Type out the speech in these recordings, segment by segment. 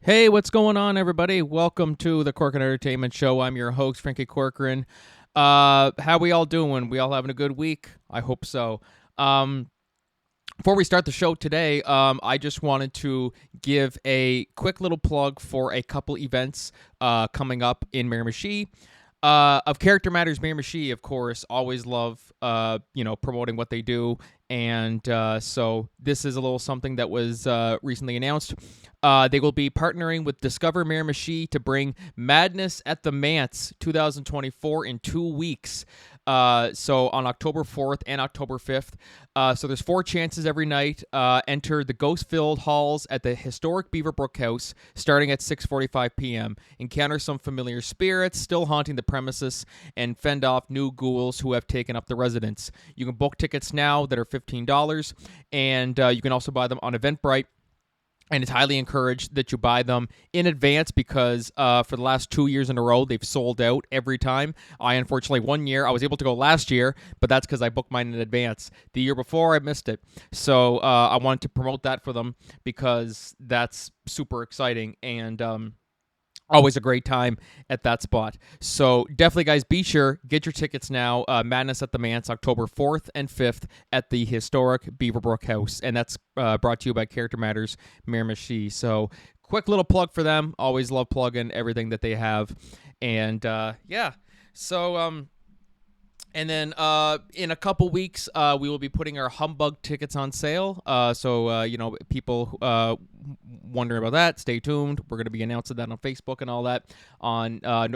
Hey, what's going on, everybody? Welcome to the Corcoran Entertainment Show. I'm your host, Franky Corcoran. How we all doing? We all having a good week? I hope so. Before we start the show today, I just wanted to give a quick little plug for a couple events coming up in Miramichi. Of Character Matters Miramichi, of course, always love promoting what they do, and so this is a little something that was recently announced. They will be partnering with Discover Miramichi to bring Madness at the Manse 2024 in 2 weeks. So on October 4th and October 5th. So there's 4 chances every night. Enter the ghost-filled halls at the historic Beaverbrook House starting at 6:45 p.m. Encounter some familiar spirits still haunting the premises and fend off new ghouls who have taken up the residence. You can book tickets now that are $15, and you can also buy them on Eventbrite. And it's highly encouraged that you buy them in advance because for the last 2 years in a row, they've sold out every time. Unfortunately, 1 year, I was able to go last year, but that's because I booked mine in advance. The year before, I missed it. So I wanted to promote that for them because that's super exciting and always a great time at that spot. So definitely, guys, be sure, get your tickets now. Madness at the Manse, October 4th and 5th at the historic Beaverbrook House. And that's brought to you by Character Matters Miramichi. So quick little plug for them. Always love plugging everything that they have. And yeah, so... And then in a couple weeks, we will be putting our Humbug tickets on sale. So people wondering about that, stay tuned. We're going to be announcing that on Facebook and all that.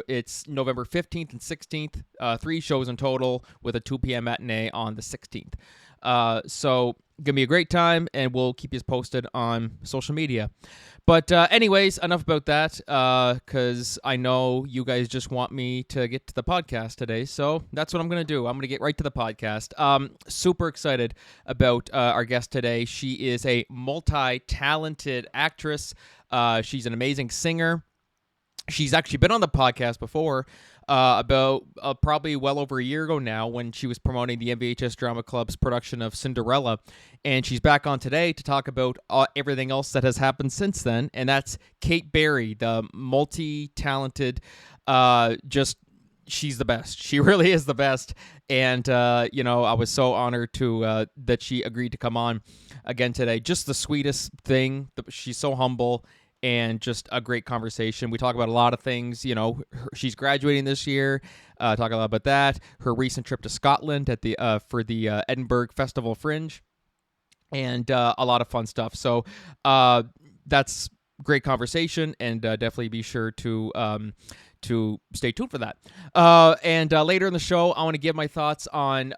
It's November 15th and 16th, 3 shows in total with a 2 p.m. matinee on the 16th. So going to be a great time, and we'll keep you posted on social media. But anyways, enough about that, because I know you guys just want me to get to the podcast today, so that's what I'm going to do. I'm going to get right to the podcast. Super excited about our guest today. She is a multi-talented actress. She's an amazing singer. She's actually been on the podcast before, about probably well over a year ago now, when she was promoting the MVHS Drama Club's production of Cinderella, and she's back on today to talk about everything else that has happened since then, and that's Kate Barry, the multi-talented, she's the best. She really is the best, and I was so honored to that she agreed to come on again today. Just the sweetest thing. She's so humble. And just a great conversation. We talk about a lot of things. She's graduating this year. Talk a lot about that. Her recent trip to Scotland for the Edinburgh Festival Fringe, and a lot of fun stuff. So that's great conversation, and definitely be sure to stay tuned for that. And later in the show, I want to give my thoughts on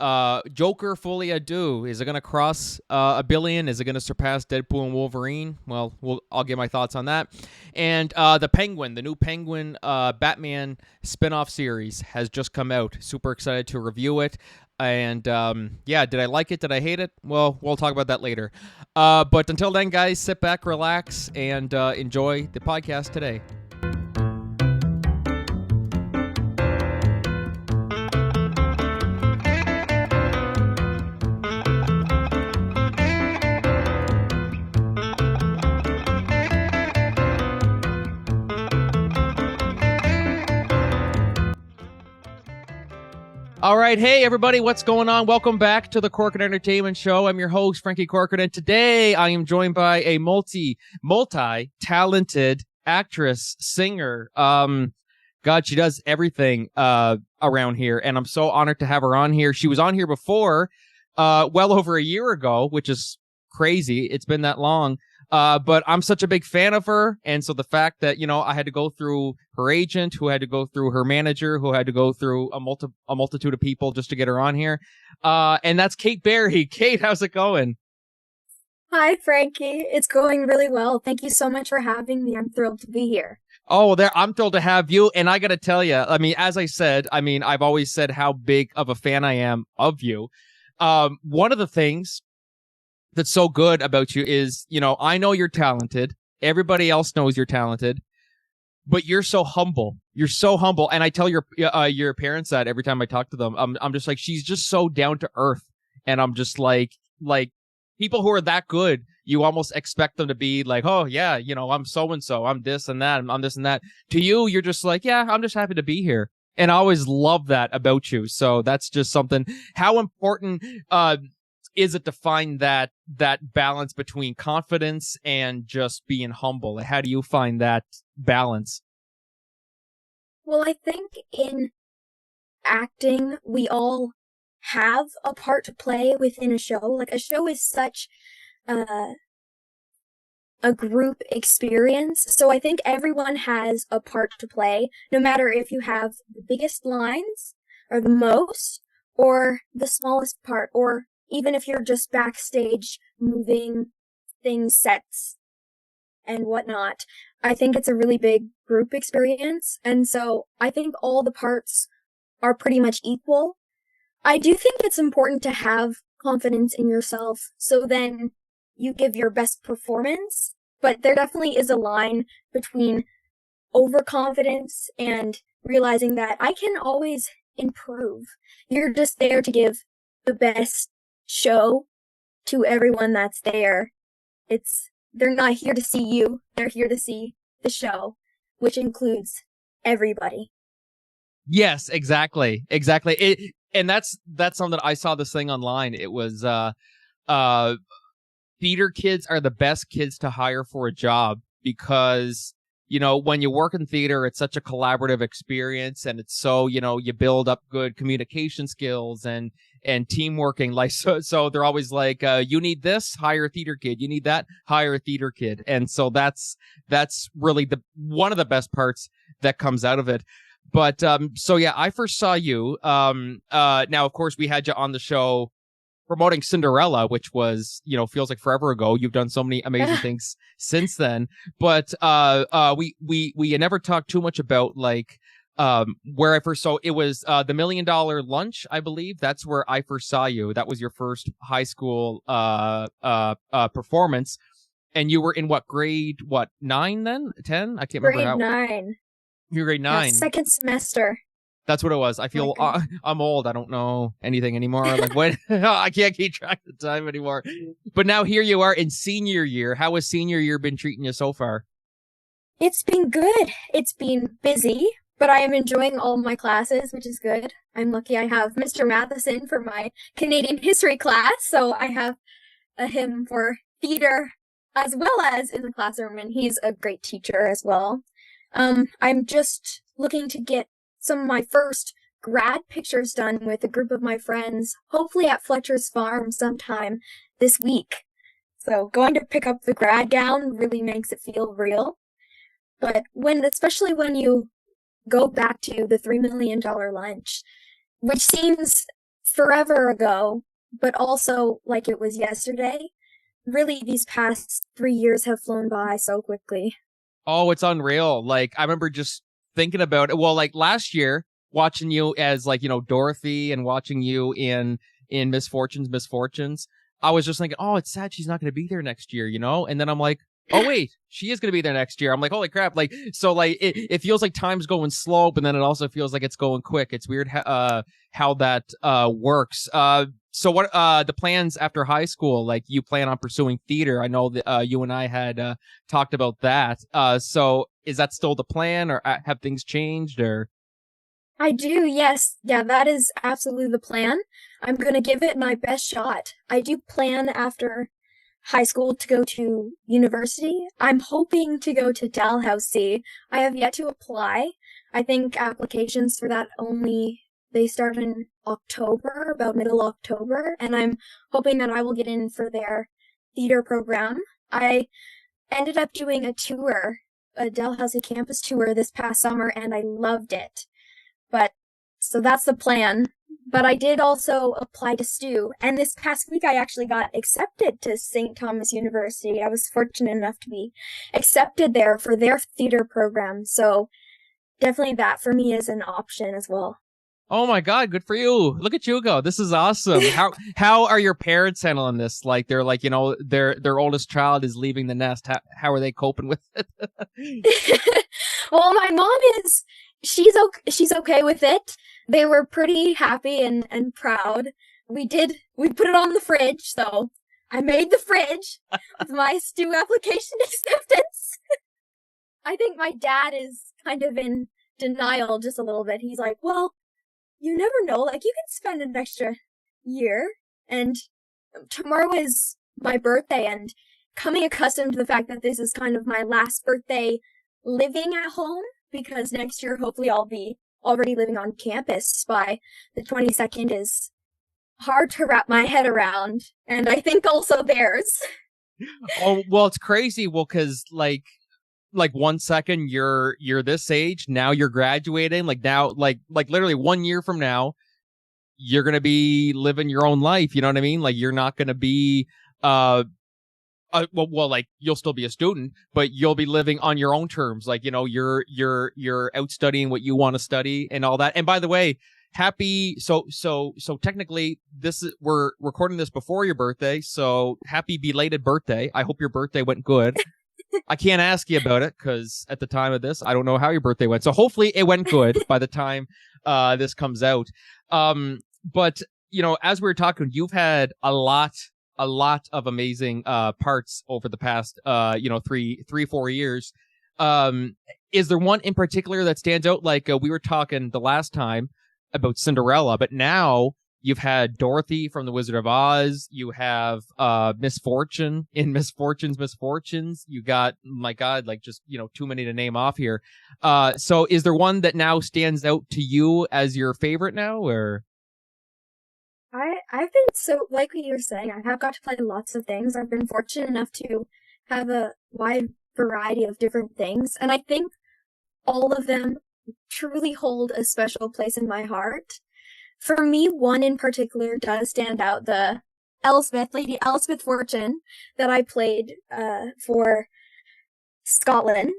Joker Folie A Deux. Is it going to cross $1 billion? Is it going to surpass Deadpool and Wolverine? Well, I'll give my thoughts on that. And the Penguin, the new Penguin Batman spinoff series has just come out. Super excited to review it. And did I like it? Did I hate it? Well, we'll talk about that later. But until then, guys, sit back, relax, and enjoy the podcast today. All right. Hey, everybody. What's going on? Welcome back to the Corcoran Entertainment Show. I'm your host, Franky Corcoran, and today I am joined by a multi-talented actress, singer. God, she does everything around here, and I'm so honored to have her on here. She was on here before, well over a year ago, which is crazy. It's been that long. But I'm such a big fan of her, and so the fact that, I had to go through her agent, who had to go through her manager, who had to go through a multitude of people just to get her on here, and that's Kate Barry. Kate, how's it going? Hi, Franky. It's going really well. Thank you so much for having me. I'm thrilled to be here. Oh, I'm thrilled to have you, and I gotta tell you, as I said, I've always said how big of a fan I am of you. One of the things that's so good about you is, I know you're talented. Everybody else knows you're talented, but you're so humble. You're so humble. And I tell your parents that every time I talk to them. I'm just like, she's just so down to earth. And I'm just like people who are that good, you almost expect them to be like, oh yeah, I'm so and so, I'm this and that, I'm this and that. To you, you're just like, yeah, I'm just happy to be here. And I always love that about you. So that's just something. How important is it to find that balance between confidence and just being humble? Like, how do you find that balance? Well, I think in acting, we all have a part to play within a show. Like, a show is such a, a group experience. So I think everyone has a part to play, no matter if you have the biggest lines or the most or the smallest part, or even if you're just backstage moving things, sets, and whatnot. I think it's a really big group experience. And so I think all the parts are pretty much equal. I do think it's important to have confidence in yourself so then you give your best performance. But there definitely is a line between overconfidence and realizing that I can always improve. You're just there to give the best show to everyone that's there. They're not here to see you. They're here to see the show, which includes everybody. Yes, exactly. And that's something. I saw this thing online. It was uh theater kids are the best kids to hire for a job because when you work in theater, it's such a collaborative experience, and it's so you build up good communication skills and team working. Like so they're always like, you need this, hire a theater kid. You need that, hire a theater kid. And so that's really the one of the best parts that comes out of it. But so yeah, I first saw you. Now of course we had you on the show promoting Cinderella, which was, feels like forever ago. You've done so many amazing things since then. But we never talked too much about like where I first saw it was the $1 Million Lunch, I believe. That's where I first saw you. That was your first high school performance. And you were in what grade? What, 9 then? 10? I can't remember Grade how. 9. You were grade Yeah, 9. second semester. That's what it was. I feel Okay. I'm old. I don't know anything anymore. Like, what? I can't keep track of the time anymore. But now here you are in senior year. How has senior year been treating you so far? It's been good. It's been busy, but I am enjoying all my classes, which is good. I'm lucky I have Mr. Matheson for my Canadian history class, so I have him for theater as well as in the classroom, and he's a great teacher as well. I'm just looking to get some of my first grad pictures done with a group of my friends, hopefully at Fletcher's Farm sometime this week. So going to pick up the grad gown really makes it feel real. But especially when you go back to the $3 Million Lunch, which seems forever ago, but also like it was yesterday, really these past 3 years have flown by so quickly. Oh, it's unreal. Like, I remember just thinking about it. Well, like last year, watching you as like, Dorothy, and watching you in Misfortunes. I was just thinking, oh, it's sad she's not going to be there next year, And then I'm like, oh wait, she is going to be there next year. I'm like, holy crap. Like, so like it feels like time's going slow, but then it also feels like it's going quick. It's weird how that works. So what the plans after high school? Like, you plan on pursuing theater? I know that you and I had talked about that. So is that still the plan, or have things changed, or? I do, yes. Yeah, that is absolutely the plan. I'm going to give it my best shot. I do plan after high school to go to university. I'm hoping to go to Dalhousie. I have yet to apply. I think applications for that they start in October, about middle October, and I'm hoping that I will get in for their theater program. I ended up doing a Dalhousie campus tour this past summer, and I loved it. But so that's the plan. But I did also apply to STU, and this past week I actually got accepted to St. Thomas University. I was fortunate enough to be accepted there for their theater program, so definitely that for me is an option as well. Oh my God, good for you. Look at you go. This is awesome. How are your parents handling this? Like, they're like, their oldest child is leaving the nest. How are they coping with it? Well, my mom she's okay with it. They were pretty happy and proud. We put it on the fridge, so I made the fridge with my stew application acceptance. I think my dad is kind of in denial just a little bit. He's like, well, you never know. Like, you can spend an extra year, and tomorrow is my birthday, and coming accustomed to the fact that this is kind of my last birthday living at home, because next year, hopefully, I'll be already living on campus by the 22nd is hard to wrap my head around. And I think also theirs. Oh, well, it's crazy. Well, because like 1 second you're this age, now you're graduating, like now like literally 1 year from now you're gonna be living your own life, you know what I mean? Like you're not gonna be well, like you'll still be a student, but you'll be living on your own terms. Like, you know, you're out studying what you want to study and all that. And by the way, happy so technically we're recording this before your birthday, so happy belated birthday. I hope your birthday went good. I can't ask you about it because at the time of this, I don't know how your birthday went. So hopefully it went good by the time this comes out. But, you know, as we were talking, you've had a lot of amazing parts over the past, 3-4 years. Is there one in particular that stands out? Like we were talking the last time about Cinderella, but now you've had Dorothy from The Wizard of Oz. You have Misfortune in Misfortunes. You got, my God, like just, you know, too many to name off here. So is there one that now stands out to you as your favorite now, or? I've been so, like what you were saying, I have got to play lots of things. I've been fortunate enough to have a wide variety of different things. And I think all of them truly hold a special place in my heart. For me, one in particular does stand out, the Lady Elspeth Fortune that I played for Scotland.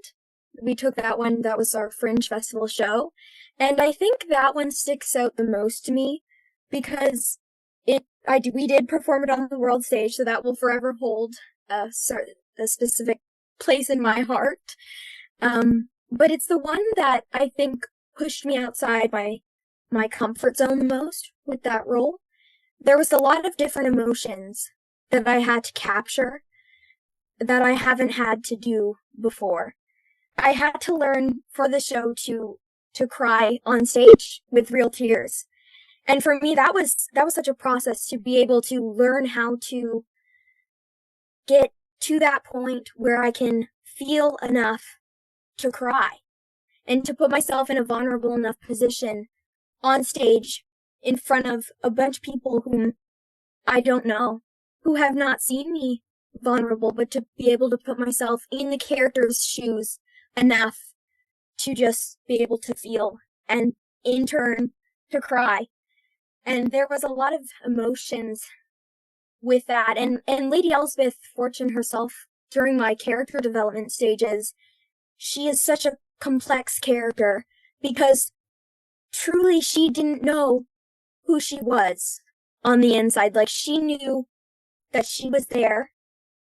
We took that one, that was our Fringe Festival show. And I think that one sticks out the most to me because we did perform it on the world stage, so that will forever hold a specific place in my heart. But it's the one that I think pushed me outside my comfort zone the most with that role. There was a lot of different emotions that I had to capture that I haven't had to do before. I had to learn for the show to cry on stage with real tears. And for me, that was such a process to be able to learn how to get to that point where I can feel enough to cry and to put myself in a vulnerable enough position on stage in front of a bunch of people whom I don't know, who have not seen me vulnerable, but to be able to put myself in the character's shoes enough to just be able to feel and in turn to cry. And there was a lot of emotions with that. And Lady Elspeth Fortune herself, during my character development stages, she is such a complex character because truly she didn't know who she was on the inside. Like, she knew that she was there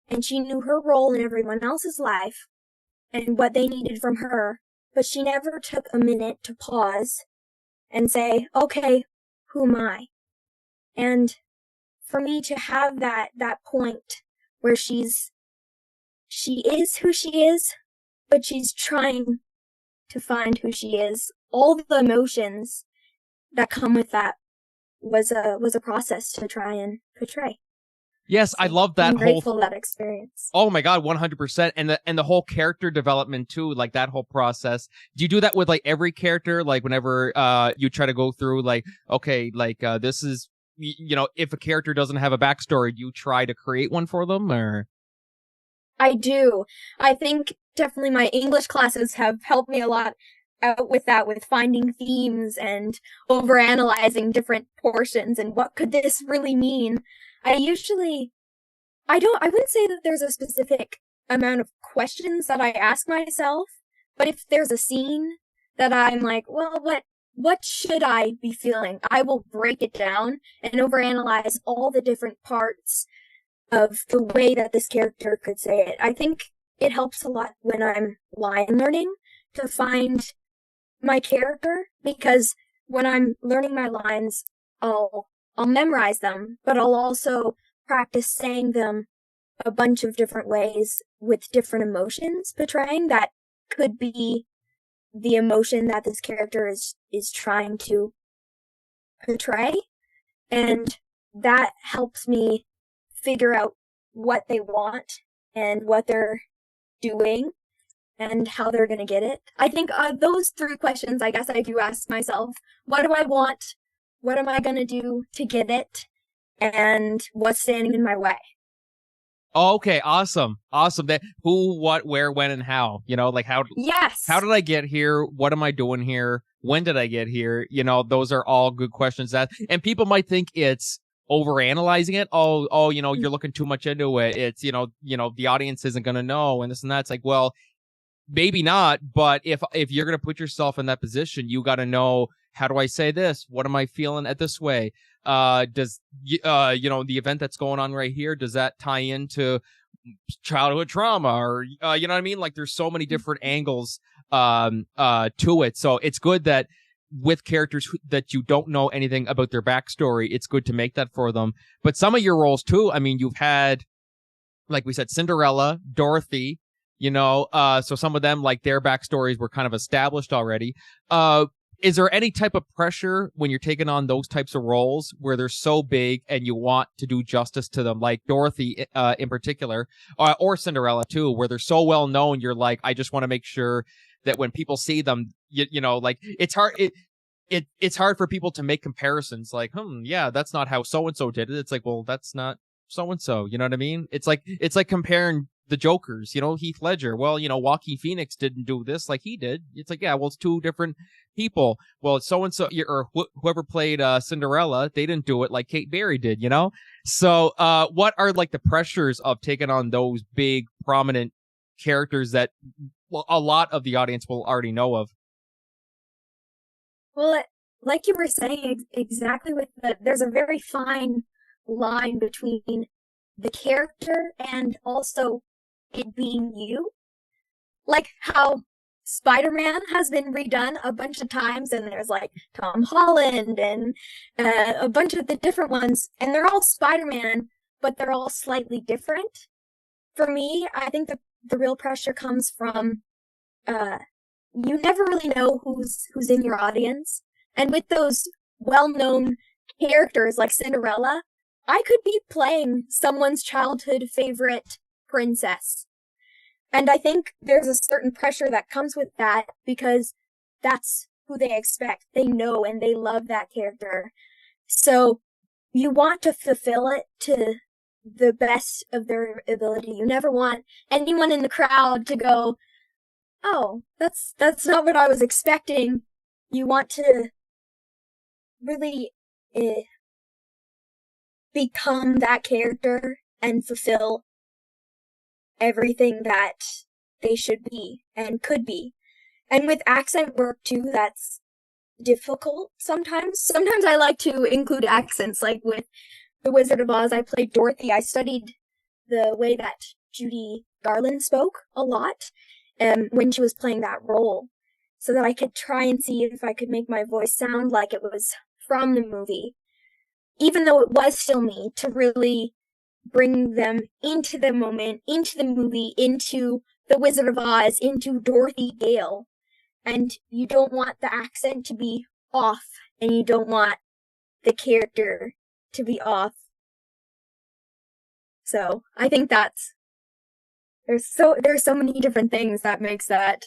and she knew her role in everyone else's life and what they needed from her, but she never took a minute to pause and say, okay, who am I? And for me to have that point where she is who she is, but she's trying to find who she is, all the emotions that come with that was a process to try and portray. Yes, So I love that I'm grateful for that experience. Oh my God, 100%. And the whole character development too, like that whole process. Do you do that with like every character? Like whenever you try to go through like, okay, like this is, you know, if a character doesn't have a backstory, do you try to create one for them, or? I do. I think definitely my English classes have helped me a lot out with that, with finding themes and overanalyzing different portions and what could this really mean. I wouldn't say that there's a specific amount of questions that I ask myself, but if there's a scene that I'm like, well, what should I be feeling? I will break it down and overanalyze all the different parts of the way that this character could say it. I think it helps a lot when I'm line learning to find my character, because when I'm learning my lines, I'll memorize them, but I'll also practice saying them a bunch of different ways with different emotions portraying that could be the emotion that this character is trying to portray. And that helps me figure out what they want and what they're doing and how they're going to get it. I think those three questions, I guess I do ask myself. What do I want? What am I going to do to get it? And what's standing in my way? Okay, awesome. That who, what, where, when, and how. You know, like how Yes. did I get here? What am I doing here? When did I get here? You know, those are all good questions and people might think it's overanalyzing it. Oh, you know, you're looking too much into it. It's, you know, the audience isn't gonna know and this and that. It's like, well, maybe not, but if you're gonna put yourself in that position, you gotta know, how do I say this? What am I feeling at this way? Does you know, the event that's going on right here, does that tie into childhood trauma or you know what I mean? Like there's so many different angles to it. So it's good that with characters that you don't know anything about their backstory, it's good to make that for them. But some of your roles too, I mean, you've had, like we said, Cinderella, Dorothy, you know, so some of them, like their backstories were kind of established already. Is there any type of pressure when you're taking on those types of roles where they're so big and you want to do justice to them, like Dorothy in particular, or Cinderella too, where they're so well known, you're like, I just want to make sure that when people see them, you know, like it's hard. It's hard for people to make comparisons like, yeah, that's not how so-and-so did it. It's like, well, that's not so-and-so. You know what I mean? It's like comparing the Jokers, you know, Heath Ledger. Well, you know, Joaquin Phoenix didn't do this like he did. It's like, yeah, well, it's two different people. Well, it's so-and-so, or whoever played Cinderella, they didn't do it like Kate Berry did, you know? So, what are like the pressures of taking on those big, prominent characters that a lot of the audience will already know of? Well, like you were saying, exactly there's a very fine line between the character and also it being you. Like how Spider-Man has been redone a bunch of times, and there's like Tom Holland and a bunch of the different ones, and they're all Spider-Man, but they're all slightly different. For me, I think the real pressure comes from you never really know who's in your audience. And with those well-known characters like Cinderella, I could be playing someone's childhood favorite princess. And I think there's a certain pressure that comes with that because that's who they expect. They know and they love that character. So you want to fulfill it to the best of their ability. You never want anyone in the crowd to go, oh, that's not what I was expecting. You want to really become that character and fulfill everything that they should be and could be. And with accent work too, that's difficult sometimes. Sometimes I like to include accents, like with The Wizard of Oz, I played Dorothy. I studied the way that Judy Garland spoke a lot when she was playing that role, so that I could try and see if I could make my voice sound like it was from the movie, even though it was still me, to really bring them into the moment, into the movie, into The Wizard of Oz, into Dorothy Gale. And you don't want the accent to be off, and you don't want the character to be off. So I think there's so many different things that makes that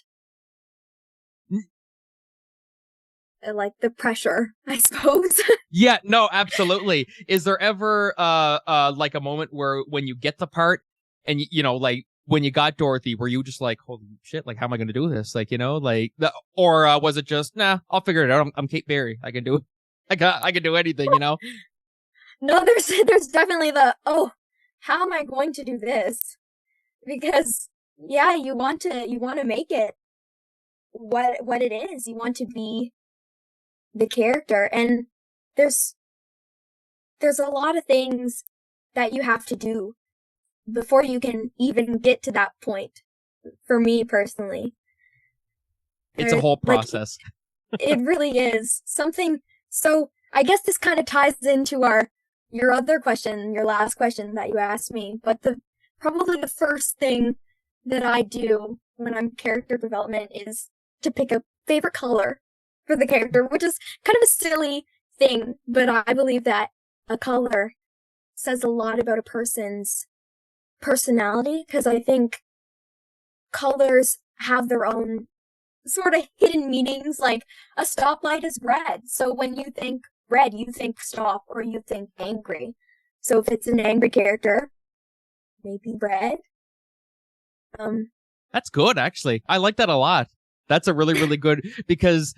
like the pressure, I suppose. Yeah, no, absolutely. Is there ever like a moment where when you get the part and you know, like when you got Dorothy, were you just like, holy shit, like how am I going to do this? Like, you know, like or was it just, nah, I'll figure it out. I'm Kate Berry. I can do it. I can do anything, you know? No, there's definitely how am I going to do this? Because yeah, you want to make it what it is. You want to be the character, and there's a lot of things that you have to do before you can even get to that point. For me personally, It's a whole process. It really is something. So I guess this kind of ties into our your other question, your last question that you asked me, but probably the first thing that I do when I'm character development is to pick a favorite color for the character, which is kind of a silly thing, but I believe that a color says a lot about a person's personality, because I think colors have their own sort of hidden meanings. Like a stoplight is red, so when you think red, you think stop or you think angry. So if it's an angry character, maybe red. That's good, actually. I like that a lot. That's a really, really good, because,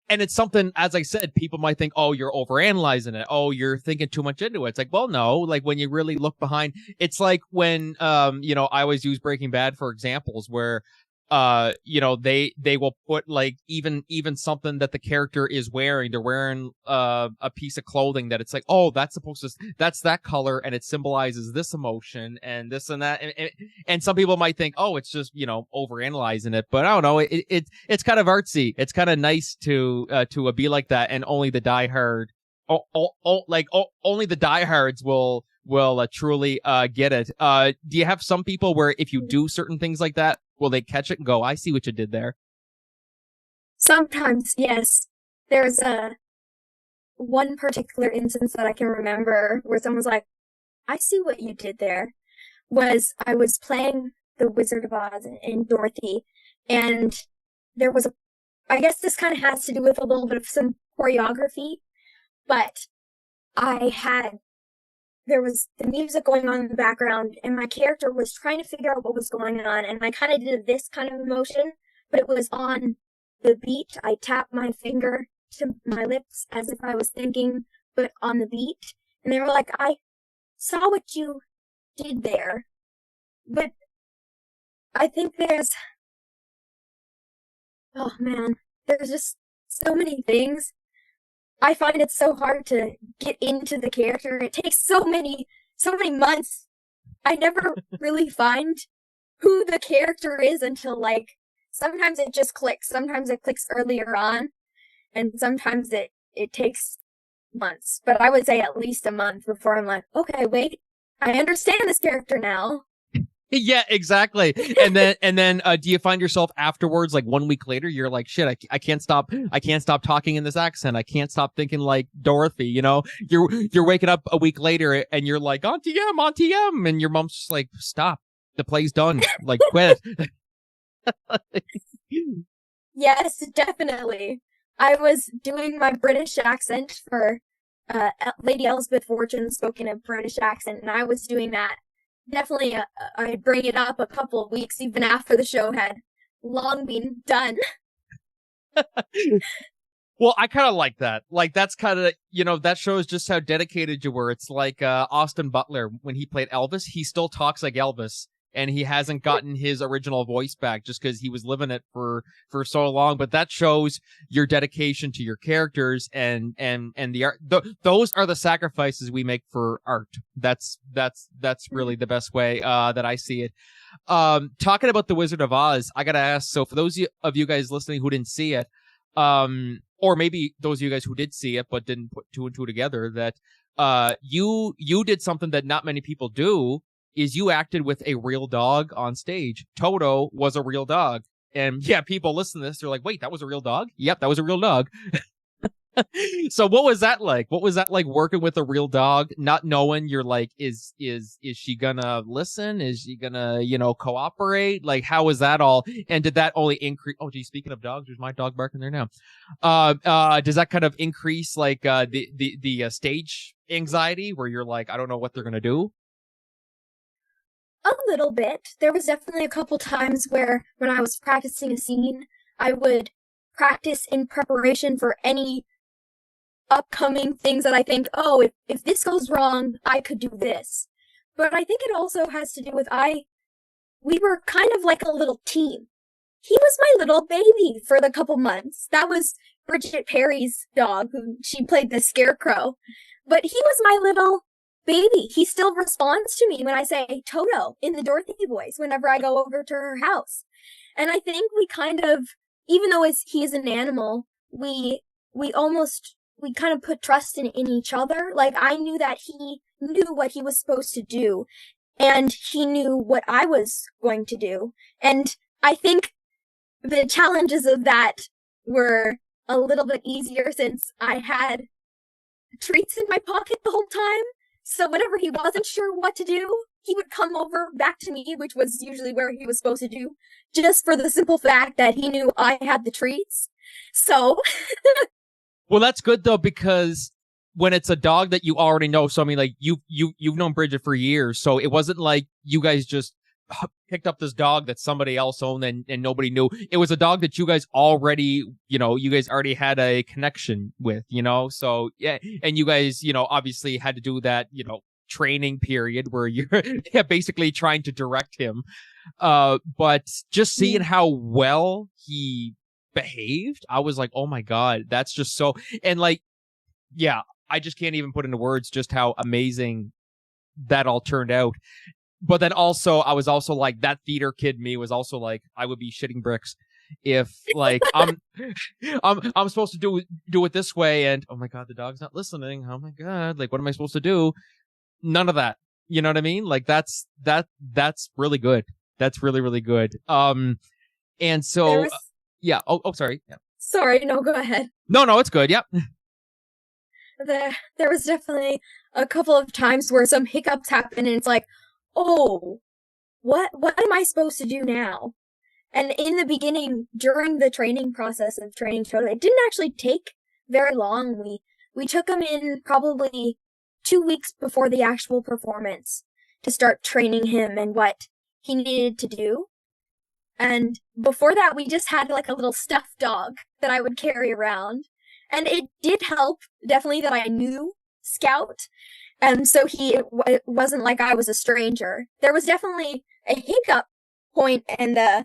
and it's something, as I said, people might think, oh, you're overanalyzing it. Oh, you're thinking too much into it. It's like, well, no, like when you really look behind, it's like when, I always use Breaking Bad for examples where, they will put like even something that the character is wearing. They're wearing a piece of clothing that it's like, oh, that's that color and it symbolizes this emotion and this and that. And some people might think, oh, it's just, overanalyzing it. But I don't know. It's kind of artsy. It's kind of nice to be like that. And only the diehard, only the diehards will truly get it. Do you have some people where if you do certain things like that, will they catch it and go, I see what you did there? Sometimes, yes. There's one particular instance that I can remember where someone was like, I see what you did there. I was playing the Wizard of Oz and Dorothy, and there was I guess this kind of has to do with a little bit of some choreography, but there was the music going on in the background, and my character was trying to figure out what was going on, and I kind of did this kind of motion, but it was on the beat. I tapped my finger to my lips as if I was thinking, but on the beat. And they were like, I saw what you did there. But I think oh man, there's just so many things. I find it so hard to get into the character. It takes so many months. I never really find who the character is until like sometimes it just clicks. Sometimes it clicks earlier on, and sometimes it takes months. But I would say at least a month before I'm like, okay, wait, I understand this character now. Yeah, exactly. And then do you find yourself afterwards, like 1 week later, you're like, shit, I can't stop talking in this accent. I can't stop thinking like Dorothy, You're waking up a week later and you're like, Auntie M, and your mom's just like, stop. The play's done. Like, quit. Yes, definitely. I was doing my British accent for Lady Elspeth Fortune, spoken a British accent, and I was doing that. Definitely, I'd bring it up a couple of weeks even after the show had long been done. Well, I kind of like that. Like, that's kind of, that shows just how dedicated you were. It's like Austin Butler, when he played Elvis, he still talks like Elvis, and he hasn't gotten his original voice back just because he was living it for so long. But that shows your dedication to your characters and the art. Those are the sacrifices we make for art. That's really the best way that I see it. Talking about the Wizard of Oz, I gotta ask. So for those of you guys listening who didn't see it, or maybe those of you guys who did see it but didn't put two and two together, that you did something that not many people do. Is you acted with a real dog on stage. Toto was a real dog. And yeah, people listen to this, they're like, wait, that was a real dog? Yep, that was a real dog. So what was that like? What was that like, working with a real dog, not knowing, you're like, is she gonna listen? Is she gonna, cooperate? Like, how was that all? And did that only increase? Oh, geez, speaking of dogs, there's my dog barking there now. Does that kind of increase like the stage anxiety where you're like, I don't know what they're gonna do? A little bit. There was definitely a couple times where when I was practicing a scene, I would practice in preparation for any upcoming things that I think, oh, if this goes wrong, I could do this. But I think it also has to do with we were kind of like a little team. He was my little baby for the couple months. That was Bridget Perry's dog, who she played the Scarecrow. But he was my little baby. He still responds to me when I say Toto in the Dorothy voice whenever I go over to her house. And I think we kind of, even though he is an animal, we almost we kind of put trust in each other. Like, I knew that he knew what he was supposed to do, and he knew what I was going to do. And I think the challenges of that were a little bit easier since I had treats in my pocket the whole time. So whenever he wasn't sure what to do, he would come over back to me, which was usually where he was supposed to do, just for the simple fact that he knew I had the treats. So Well, that's good though, because when it's a dog that you already know, so I mean, like you've known Bridget for years, so it wasn't like you guys just picked up this dog that somebody else owned and nobody knew. It was a dog that you guys already, you guys already had a connection with, so yeah, and you guys, obviously had to do that, training period where you're basically trying to direct him. But just seeing how well he behaved, I was like, oh my God, that's just so, and like, yeah, I just can't even put into words just how amazing that all turned out. But then also, I was also like, that theater kid me was also like, I would be shitting bricks if like I'm supposed to do it this way, and oh my God, the dog's not listening. Oh my God, like what am I supposed to do? None of that. You know what I mean? Like that's really good. That's really, really good. And so yeah. Oh, sorry. Yeah. Sorry, no, go ahead. No, it's good. Yep. There was definitely a couple of times where some hiccups happened, and it's like, oh, what am I supposed to do now? And in the beginning, during the training process of training Toto, it didn't actually take very long. We took him in probably 2 weeks before the actual performance to start training him and what he needed to do. And before that, we just had like a little stuffed dog that I would carry around. And it did help, definitely, that I knew Scout. And so it wasn't like I was a stranger. There was definitely a hiccup point and a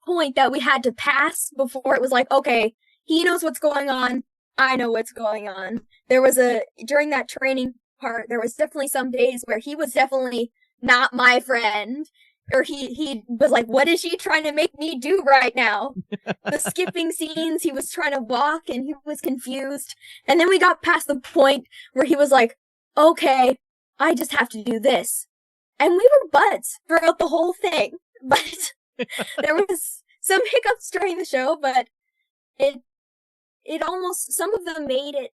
point that we had to pass before it was like, okay, he knows what's going on. I know what's going on. During that training part, there was definitely some days where he was definitely not my friend. Or he was like, what is she trying to make me do right now? The skipping scenes, he was trying to walk and he was confused. And then we got past the point where he was like, okay, I just have to do this. And we were buds throughout the whole thing. But there was some hiccups during the show, but it almost, some of them made it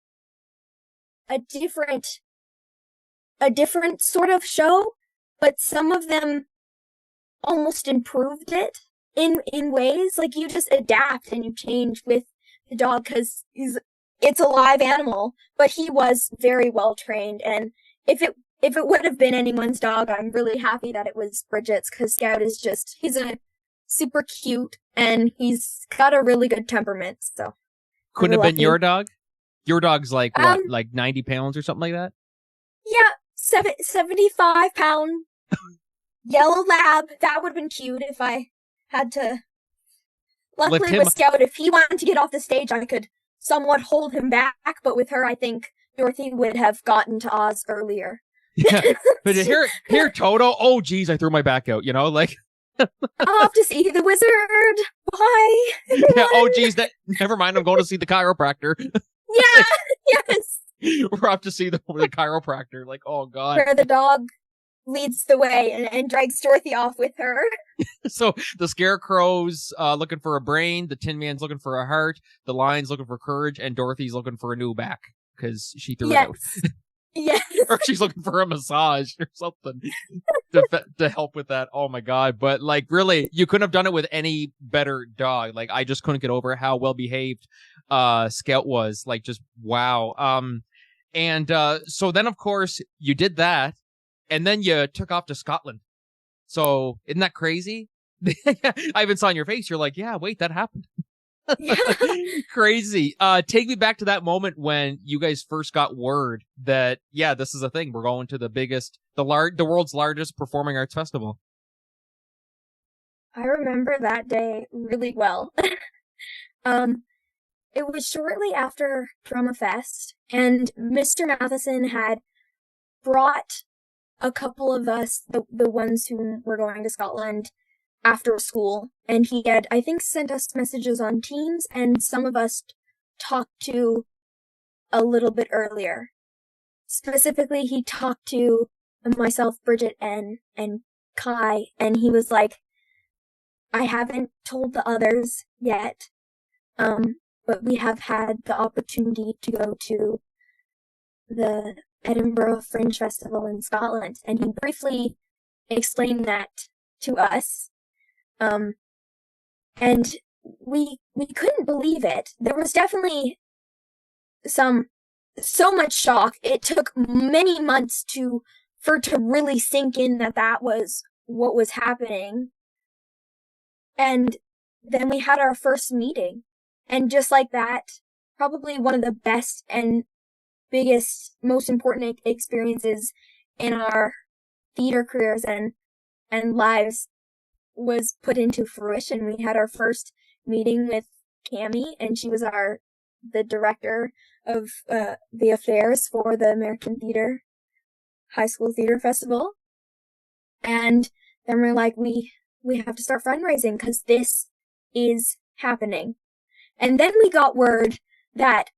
a different sort of show, but some of them almost improved it in ways. Like, you just adapt and you change with the dog because it's a live animal, but he was very well trained. And if it would have been anyone's dog, I'm really happy that it was Bridget's, because Scout is he's a super cute and he's got a really good temperament. So couldn't have been your dog. Your dog's like what, like 90 pounds or something like that? Yeah, 75-pound yellow lab. That would have been cute if I had to. Luckily with Scout, if he wanted to get off the stage, I could somewhat hold him back. But with her, I think Dorothy would have gotten to Oz earlier. Yeah, but here, Toto. Oh, geez, I threw my back out. Like. Off to see the wizard. Bye. Everyone. Yeah. Oh, geez. Never mind. I'm going to see the chiropractor. Yeah. Yes. We're off to see the chiropractor. Like, oh God. Where the dog leads the way and drags Dorothy off with her. So the Scarecrow's looking for a brain, the Tin Man's looking for a heart, the Lion's looking for courage, and Dorothy's looking for a new back because she threw it out. Yes. Or she's looking for a massage or something to help with that. Oh my God. But like, really, you couldn't have done it with any better dog. Like, I just couldn't get over how well behaved Scout was. Like, just wow. And so then of course you did that, and then you took off to Scotland. So isn't that crazy? I even saw in your face, you're like, yeah, wait, that happened. Yeah. Crazy. Take me back to that moment when you guys first got word that, yeah, this is a thing. We're going to the biggest, the world's largest performing arts festival. I remember that day really well. It was shortly after Drama Fest, and Mr. Matheson had brought a couple of us, the ones who were going to Scotland, after school, and he had, I think, sent us messages on Teams, and some of us talked to a little bit earlier. Specifically, he talked to myself, Bridget, and Kai, and he was like, I haven't told the others yet, but we have had the opportunity to go to the Edinburgh Fringe Festival in Scotland, and he briefly explained that to us. And we couldn't believe it. There was definitely so much shock. It took many months for it to really sink in that was what was happening. And then we had our first meeting. And just like that, probably one of the best and biggest, most important experiences in our theater careers and lives was put into fruition. We had our first meeting with Cami, and she was the director of the affairs for the American Theater High School Theater Festival. And then we're like, we have to start fundraising because this is happening. And then we got word that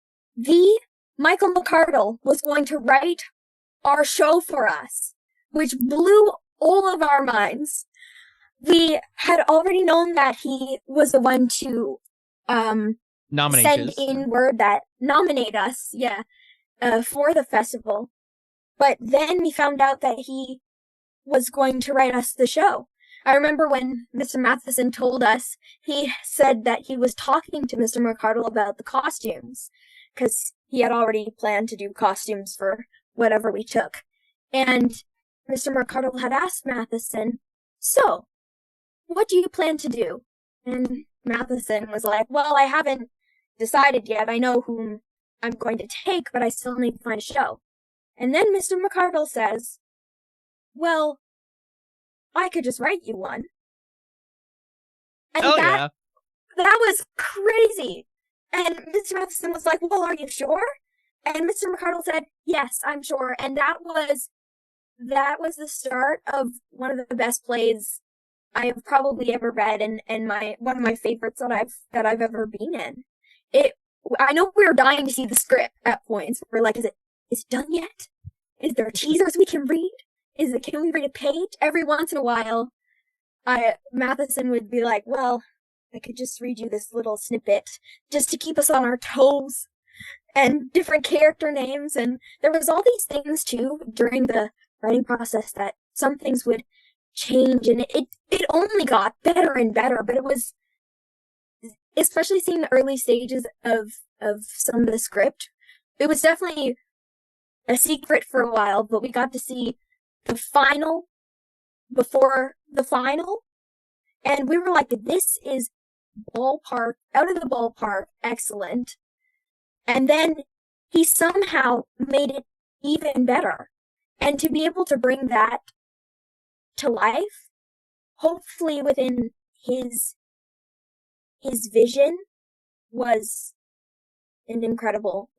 Michael McArdle was going to write our show for us, which blew all of our minds. We had already known that he was the one to send in word that nominate us, for the festival. But then we found out that he was going to write us the show. I remember when Mr. Matheson told us, he said that he was talking to Mr. McArdle about the costumes, because he had already planned to do costumes for whatever we took. And Mr. McArdle had asked Matheson, so, what do you plan to do? And Matheson was like, well, I haven't decided yet. I know whom I'm going to take, but I still need to find a show. And then Mr. McArdle says, well, I could just write you one. And that was crazy. And Mr. Matheson was like, well, are you sure? And Mr. McArdle said, yes, I'm sure. And that was the start of one of the best plays I have probably ever read, and one of my favorites that I've ever been in. I know we were dying to see the script at points. We're like, is it done yet? Is there teasers we can read? Can we read a page? Every once in a while, Matheson would be like, well, I could just read you this little snippet just to keep us on our toes, and different character names. And there was all these things too during the writing process that some things would change, and it only got better and better. But it was, especially seeing the early stages of some of the script, it was definitely a secret for a while, but we got to see the final before the final, and we were like, this is ballpark, out of the ballpark, excellent. And then he somehow made it even better. And to be able to bring that to life, hopefully within his vision, was it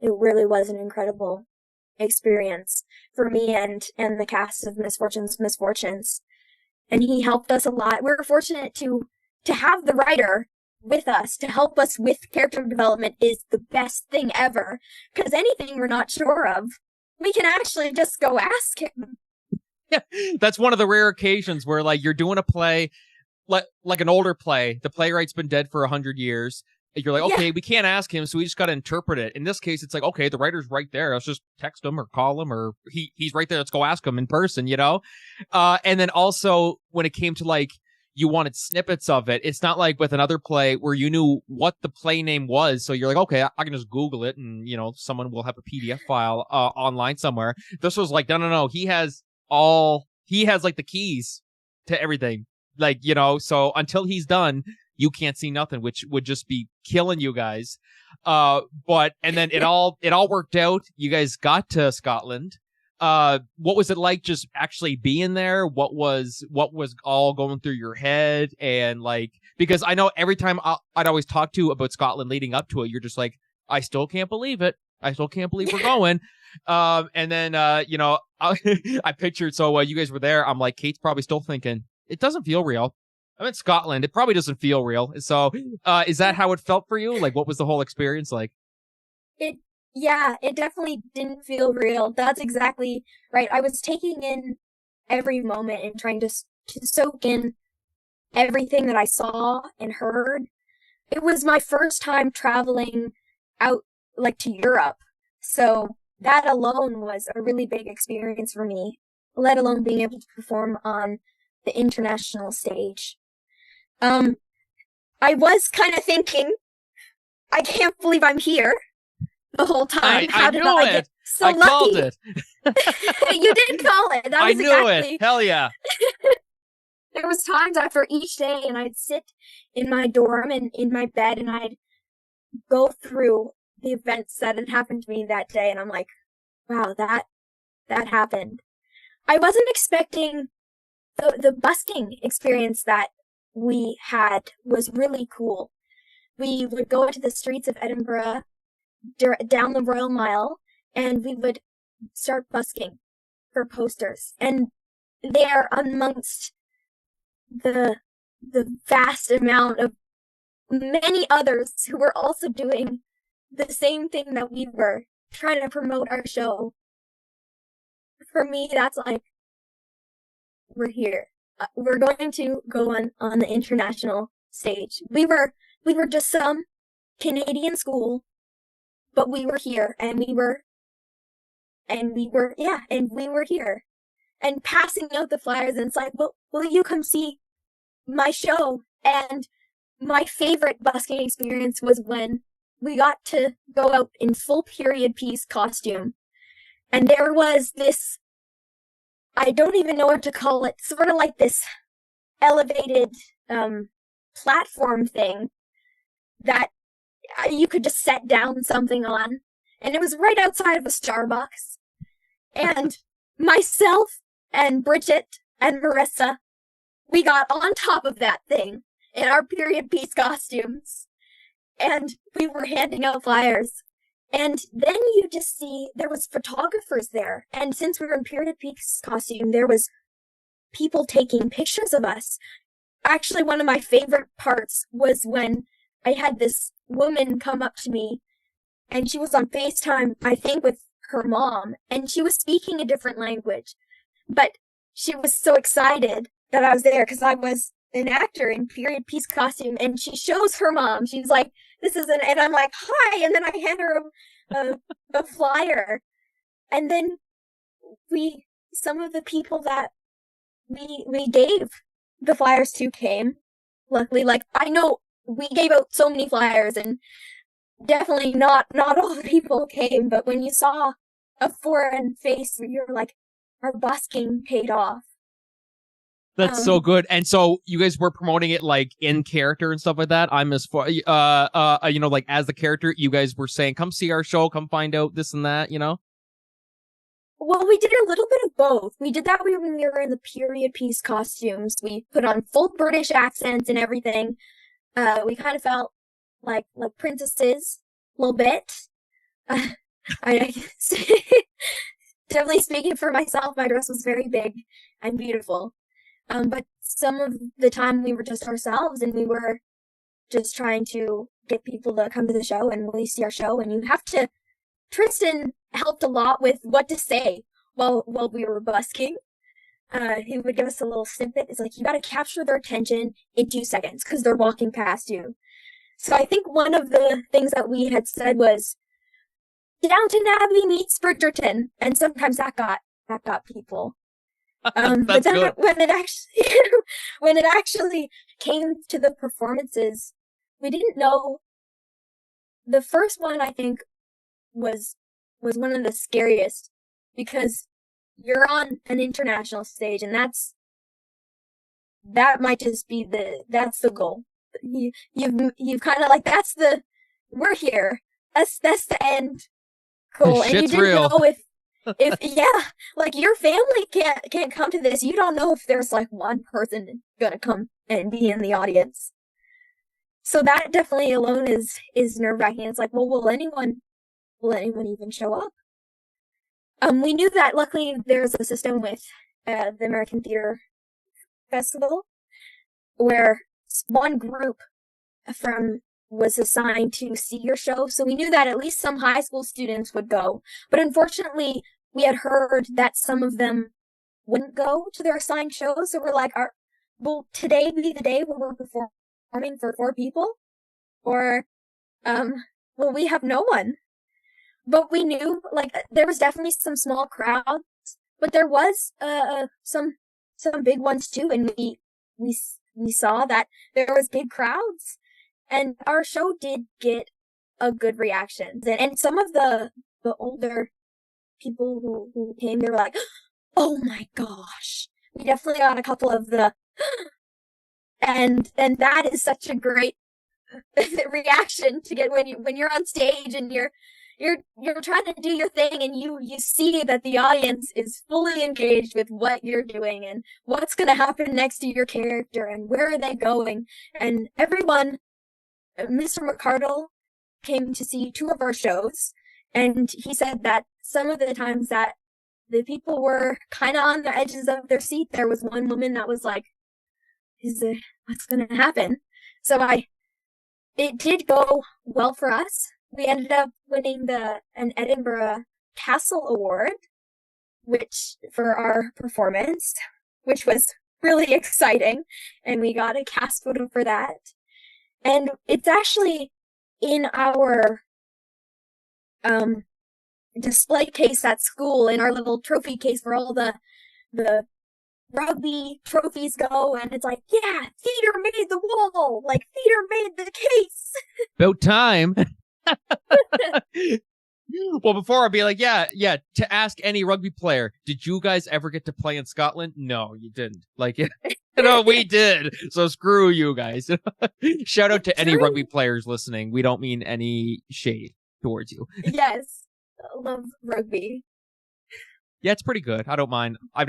really was an incredible experience for me and the cast of Misfortunes. And he helped us a lot. We were fortunate to have the writer with us to help us with character development is the best thing ever. Because anything we're not sure of, we can actually just go ask him. Yeah, that's one of the rare occasions where, like, you're doing a play, like an older play. The playwright's been dead for 100 years. You're like, okay, we can't ask him, so we just got to interpret it. In this case, it's like, okay, the writer's right there. Let's just text him or call him, or he's right there. Let's go ask him in person, you know? And then also, when it came to, like, you wanted snippets of it, it's not like with another play where you knew what the play name was. So you're like, okay, I can just Google it, and, you know, someone will have a PDF file online somewhere. This was like, no. He has like the keys to everything. Like, you know, so until he's done, you can't see nothing, which would just be killing you guys. And then it all worked out. You guys got to Scotland. What was it like just actually being there? What was all going through your head? And, like, because I know every time I'd always talk to you about Scotland leading up to it, you're just like, I still can't believe it. I still can't believe we're going. And then, you know, I pictured, so you guys were there. I'm like, Kate's probably still thinking, it doesn't feel real. I'm in Scotland. It probably doesn't feel real. So, is that how it felt for you? Like, what was the whole experience like? It, yeah, it definitely didn't feel real. That's exactly right. I was taking in every moment and trying to soak in everything that I saw and heard. It was my first time traveling out, like, to Europe. So that alone was a really big experience for me, let alone being able to perform on the international stage. Um, I was kind of thinking, I can't believe I'm here the whole time. I How did knew I it. get so I called lucky? it. You did call it. That I was knew it. exactly. Hell yeah. There was times after each day, and I'd sit in my dorm and in my bed, and I'd go through the events that had happened to me that day, and I'm like, wow, that happened. I wasn't expecting the busking experience that we had was really cool. We would go into the streets of Edinburgh, down the Royal Mile, and we would start busking for posters. And there, amongst the vast amount of many others who were also doing the same thing that we were, trying to promote our show, for me, that's like, we're here. We're going to go on the international stage. We were just some Canadian school, but we were here, and we were here, and passing out the flyers, and it's like, well, will you come see my show? And my favorite busking experience was when we got to go out in full period piece costume, and there was this, I don't even know what to call it, sort of like this elevated platform thing that you could just set down something on. And it was right outside of a Starbucks. And myself and Bridget and Marissa, we got on top of that thing in our period piece costumes. And we were handing out flyers. And then you just see there was photographers there. And since we were in period piece costume, there was people taking pictures of us. Actually, one of my favorite parts was when I had this woman come up to me, and she was on FaceTime, I think, with her mom, and she was speaking a different language. But she was so excited that I was there because I was an actor in period piece costume, and she shows her mom. She's like, this is and I'm like, hi, and then I hand her a flyer. And then some of the people that we gave the flyers to came. Luckily, like, I know we gave out so many flyers, and definitely not all the people came, but when you saw a foreign face, you're like, our busking paid off. That's so good. And so you guys were promoting it like in character and stuff like that. I'm as far, like as the character, you guys were saying, come see our show, come find out this and that, you know? Well, we did a little bit of both. We did that when we were in the period piece costumes. We put on full British accents and everything. We kind of felt like princesses a little bit. I definitely, speaking for myself, my dress was very big and beautiful. But some of the time we were just ourselves, and we were just trying to get people to come to the show and really see our show. And you have to, Tristan helped a lot with what to say while we were busking. He would give us a little snippet. It's like, you got to capture their attention in 2 seconds because they're walking past you. So I think one of the things that we had said was, Downton Abbey meets Bridgerton, and sometimes that got people. But then good. when it actually came to the performances, we didn't know. The first one, I think, was one of the scariest, because you're on an international stage, and that might just be that's the goal. You've kind of like, we're here. That's the end goal, and you didn't real. know if yeah, like, your family can't come to this. You don't know if there's like one person gonna come and be in the audience. So that definitely alone is nerve-wracking. It's like, well, will anyone even show up? We knew that luckily there's a system with the American Theater Festival where one group from was assigned to see your show. So we knew that at least some high school students would go. But unfortunately, we had heard that some of them wouldn't go to their assigned shows. So we're like, will today be the day where we're performing for 4 people? Or, will we have no one? But we knew, like, there was definitely some small crowds, but there was, some big ones too. And we saw that there was big crowds, and our show did get a good reaction. And some of the older people who came, they were like, oh my gosh. We definitely got a couple of the, and that is such a great reaction to get when you're on stage and you're trying to do your thing, and you see that the audience is fully engaged with what you're doing and what's going to happen next to your character and where are they going. And everyone, Mr. McCardle came to see 2 of our shows, and he said that some of the times that the people were kind of on the edges of their seat, there was one woman that was like, what's going to happen? So it did go well for us. We ended up winning an Edinburgh Castle Award, which for our performance, which was really exciting, and we got a cast photo for that. And it's actually in our display case at school, in our little trophy case where all the rugby trophies go, and it's like, yeah, theater made the wall, like theater made the case. About time. Well, before I'd be like, yeah, to ask any rugby player, did you guys ever get to play in Scotland? No, you didn't. Like, no, we did. So screw you guys. Shout out to any rugby players listening. We don't mean any shade towards you. Yes. I love rugby. Yeah, it's pretty good. I don't mind. I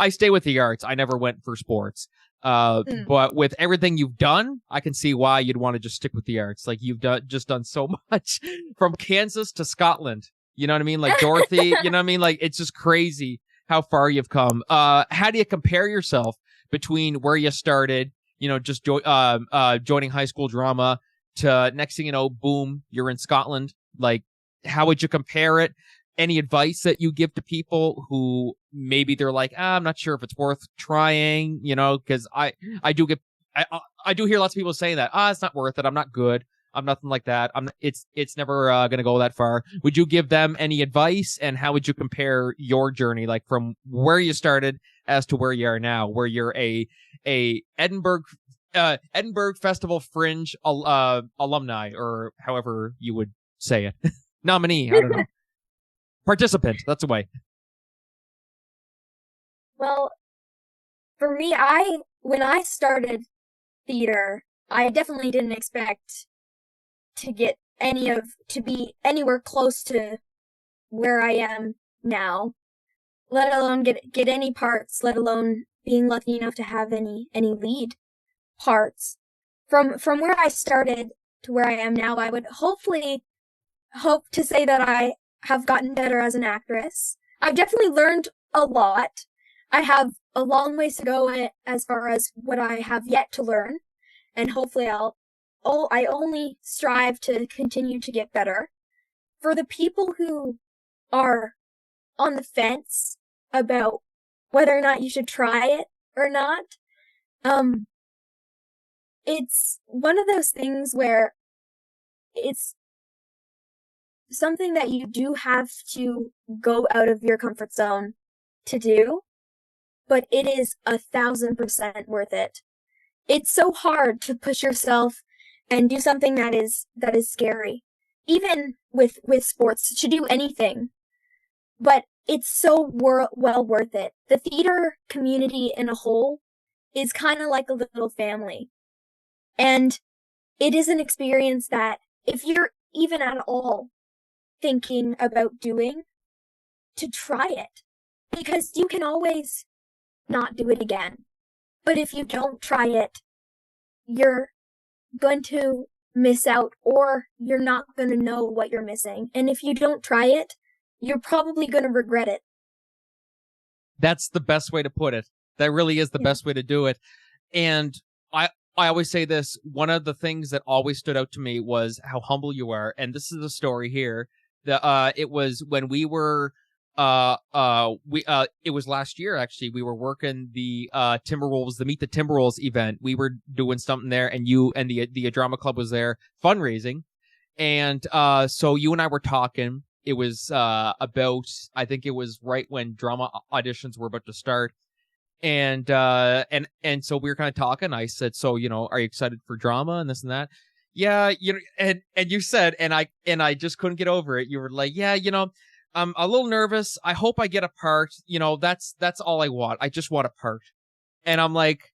stay with the arts. I never went for sports. But with everything you've done, I can see why you'd want to just stick with the arts. Like, you've done so much from Kansas to Scotland. You know what I mean? Like Dorothy, you know what I mean? Like, it's just crazy how far you've come. How do you compare yourself between where you started, just joining high school drama, to next thing you know, boom, you're in Scotland? Like, how would you compare it? Any advice that you give to people who maybe they're like, I'm not sure if it's worth trying, because I do hear lots of people saying that, it's not worth it. I'm not good. I'm nothing like that. It's never going to go that far. Would you give them any advice? And how would you compare your journey, like from where you started as to where you are now, where you're a Edinburgh Festival Fringe alumni, or however you would say it, nominee? I don't know. Participant, that's the way. Well, for me, when I started theater, I definitely didn't expect to be anywhere close to where I am now, let alone get any parts, let alone being lucky enough to have any lead parts. From where I started to where I am now, I would hopefully hope to say that I have gotten better as an actress. I've definitely learned a lot. I have a long ways to go as far as what I have yet to learn, and hopefully I only strive to continue to get better. For the people who are on the fence about whether or not you should try it or not, it's one of those things where it's something that you do have to go out of your comfort zone to do, but it is 1,000% worth it. It's so hard to push yourself and do something that is scary, even with sports, to do anything, but it's so well worth it. The theater community in a whole is kind of like a little family, and it is an experience that if you're even at all thinking about doing, to try it, because you can always not do it again. But if you don't try it, you're going to miss out, or you're not going to know what you're missing. And if you don't try it, you're probably going to regret it. That's the best way to put it. That really is the best way to do it. And I always say this. One of the things that always stood out to me was how humble you are. And this is the story here. It was when we were, it was last year actually. We were working the Timberwolves, the Meet the Timberwolves event. We were doing something there, and you and the drama club was there fundraising, and so you and I were talking. It was about, I think it was right when drama auditions were about to start. And so we were kind of talking. I said, so, are you excited for drama and this and that? Yeah, and you said, and I just couldn't get over it. You were like, yeah, I'm a little nervous. I hope I get a part. That's all I want. I just want a part. And I'm like,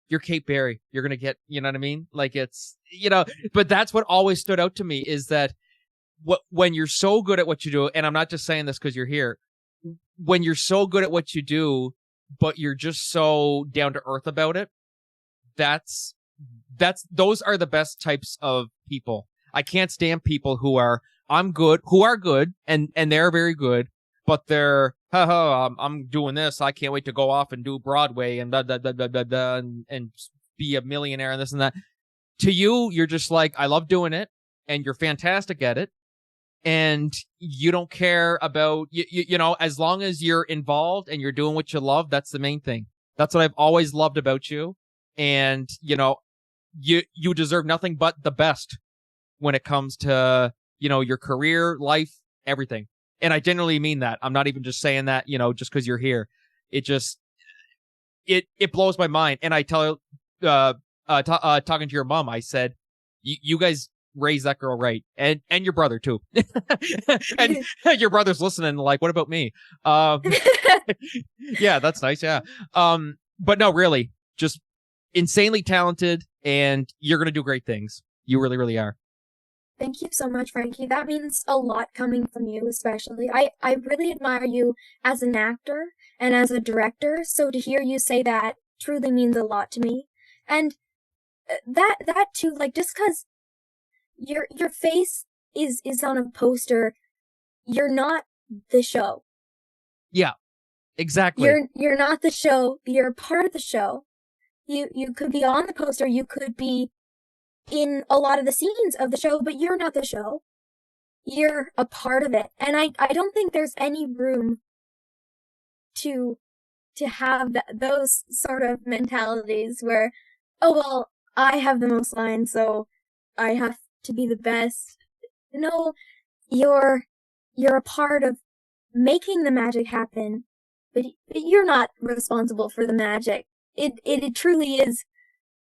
you're Kate Berry. You're going to get, you know what I mean? Like it's, but that's what always stood out to me is that when you're so good at what you do, and I'm not just saying this because you're here, when you're so good at what you do, but you're just so down to earth about it, those are the best types of people. I can't stand people who are good and they're very good, but they're I'm doing this. I can't wait to go off and do Broadway and blah, blah, blah, blah, blah, blah, and be a millionaire and this and that. To you, you're just like, I love doing it, and you're fantastic at it. And you don't care about, as long as you're involved and you're doing what you love, that's the main thing. That's what I've always loved about you. And, you deserve nothing but the best when it comes to, your career, life, everything. And I genuinely mean that. I'm not even just saying that, just because you're here. It just, it blows my mind. And I tell talking to your mom, I said, you guys raise that girl right, and your brother too. And your brother's listening like, what about me? Yeah, that's nice. Yeah. But no, really, just insanely talented, and you're gonna do great things. You really, really are. Thank you so much, Frankie. That means a lot coming from you, especially. I really admire you as an actor and as a director, so to hear you say that truly means a lot to me. And that too, like, just because your face is on a poster, you're not the show. Yeah, exactly. You're not the show. You're a part of the show. You could be on the poster. You could be in a lot of the scenes of the show, but you're not the show. You're a part of it. And I don't think there's any room to have those sort of mentalities where, oh, well, I have the most lines, so I have to be the best. No, you're a part of making the magic happen, but you're not responsible for the magic. It truly is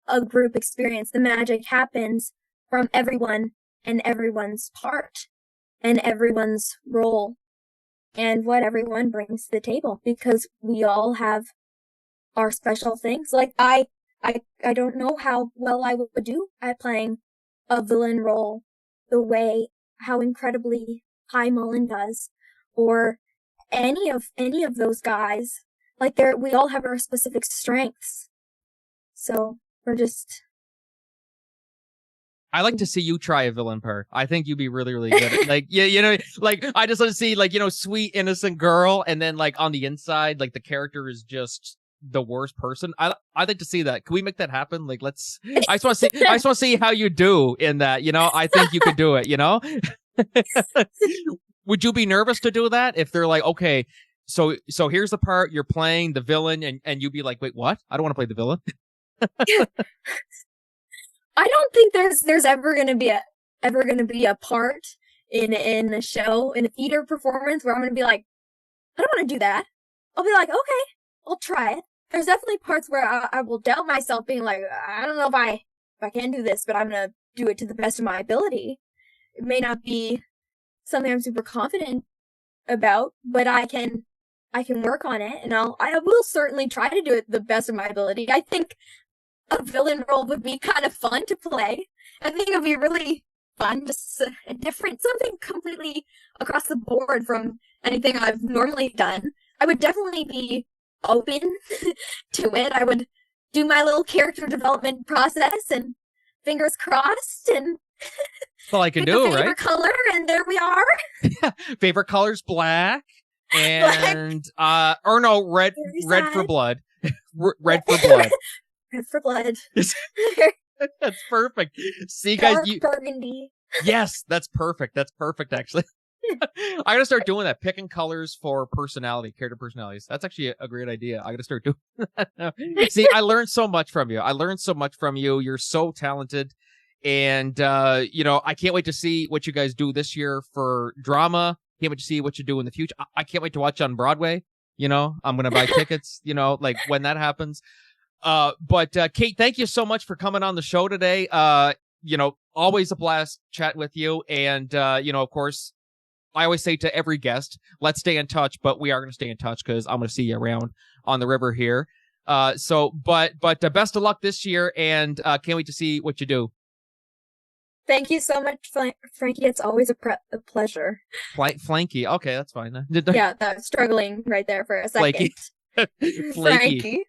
a group experience. The magic happens from everyone and everyone's part and everyone's role and what everyone brings to the table, because we all have our special things. Like I don't know how well I would do at playing a villain role the way how incredibly High Mullen does, or any of those guys. Like we all have our specific strengths. So we're just. I like to see you try a villain part. I think you'd be really, really good at, like, yeah, like I just want to see, like, sweet innocent girl, and then like on the inside, like the character is just the worst person. I'd like to see that. Can we make that happen? Like, I just want to see how you do in that. I think you could do it. Would you be nervous to do that if they're like, okay, so here's the part, you're playing the villain, and you'd be like, wait, what? I don't want to play the villain. I don't think there's ever gonna be a part in a show, in a theater performance, where I'm gonna be like, I don't want to do that. I'll be like, okay, I'll try it. There's definitely parts where I will doubt myself, being like, I don't know if I can do this, but I'm gonna do it to the best of my ability. It may not be something I'm super confident about, but I can work on it, and I will certainly try to do it the best of my ability. I think a villain role would be kind of fun to play. I think it would be really fun, just different, something completely across the board from anything I've normally done. I would definitely be open to it. I would do my little character development process, and fingers crossed, and that's all I can do, right? Favorite color, and there we are. Favorite color's black, and or no, red for blood. Red for blood. Red for blood. That's perfect. See, guys, Dark burgundy. yes, that's perfect. That's perfect, actually. I gotta start doing that, picking colors for character personalities. That's actually a great idea. I gotta start doing that now. See, I learned so much from you. You're so talented. And, I can't wait to see what you guys do this year for drama. Can't wait to see what you do in the future. I can't wait to watch you on Broadway. I'm going to buy tickets, like when that happens. But Kate, thank you so much for coming on the show today. Always a blast chatting with you. And, of course, I always say to every guest, let's stay in touch, but we are going to stay in touch because I'm going to see you around on the river here. But best of luck this year, and can't wait to see what you do. Thank you so much, Franky. It's always a pleasure. Flanky. Okay, that's fine. Yeah, that was struggling right there for a second. Flaky. Franky.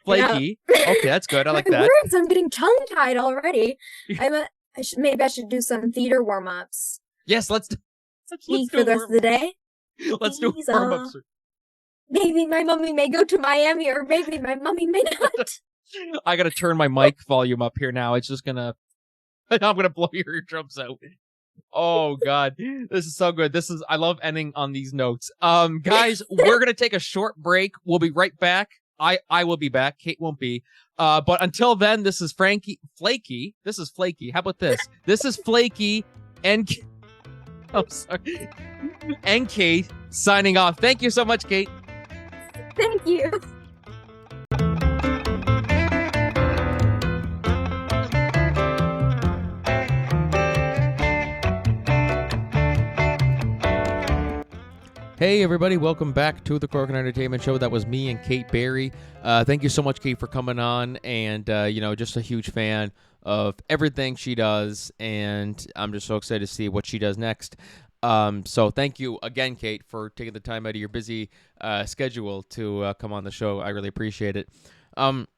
Flaky. Yeah. Okay, that's good. I like that. Words, I'm getting tongue-tied already. Maybe I should do some theater warm-ups. Yes, let's do for the rest of the day. Let's do warm-ups. Maybe my mummy may go to Miami, or maybe my mummy may not. I gotta turn my mic volume up here now. It's just gonna... I'm gonna blow your eardrums out. Oh God, this is so good. I love ending on these notes. Guys, we're gonna take a short break. We'll be right back. I will be back. Kate won't be. But until then, this is Flaky. This is Flaky. How about this? This is Flaky and sorry. And Kate signing off. Thank you so much, Kate. Thank you. Hey everybody, welcome back to the Corcoran Entertainment Show. That was me and Kate Barry. Thank you so much, Kate, for coming on, and just a huge fan of everything she does, and I'm just so excited to see what she does next. So thank you again, Kate, for taking the time out of your busy schedule to come on the show. I really appreciate it. Moving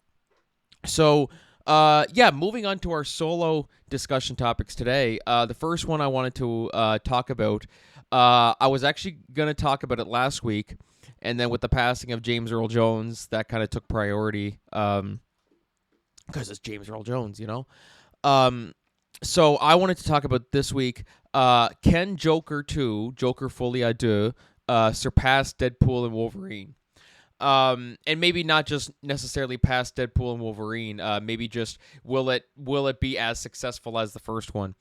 on to our solo discussion topics today. The first one I wanted to talk about, I was actually going to talk about it last week, and then with the passing of James Earl Jones, that kind of took priority because it's James Earl Jones, So I wanted to talk about this week, can Joker 2, Joker Folie A Deux, surpass Deadpool and Wolverine? And maybe not just necessarily past Deadpool and Wolverine. Maybe just will it be as successful as the first one?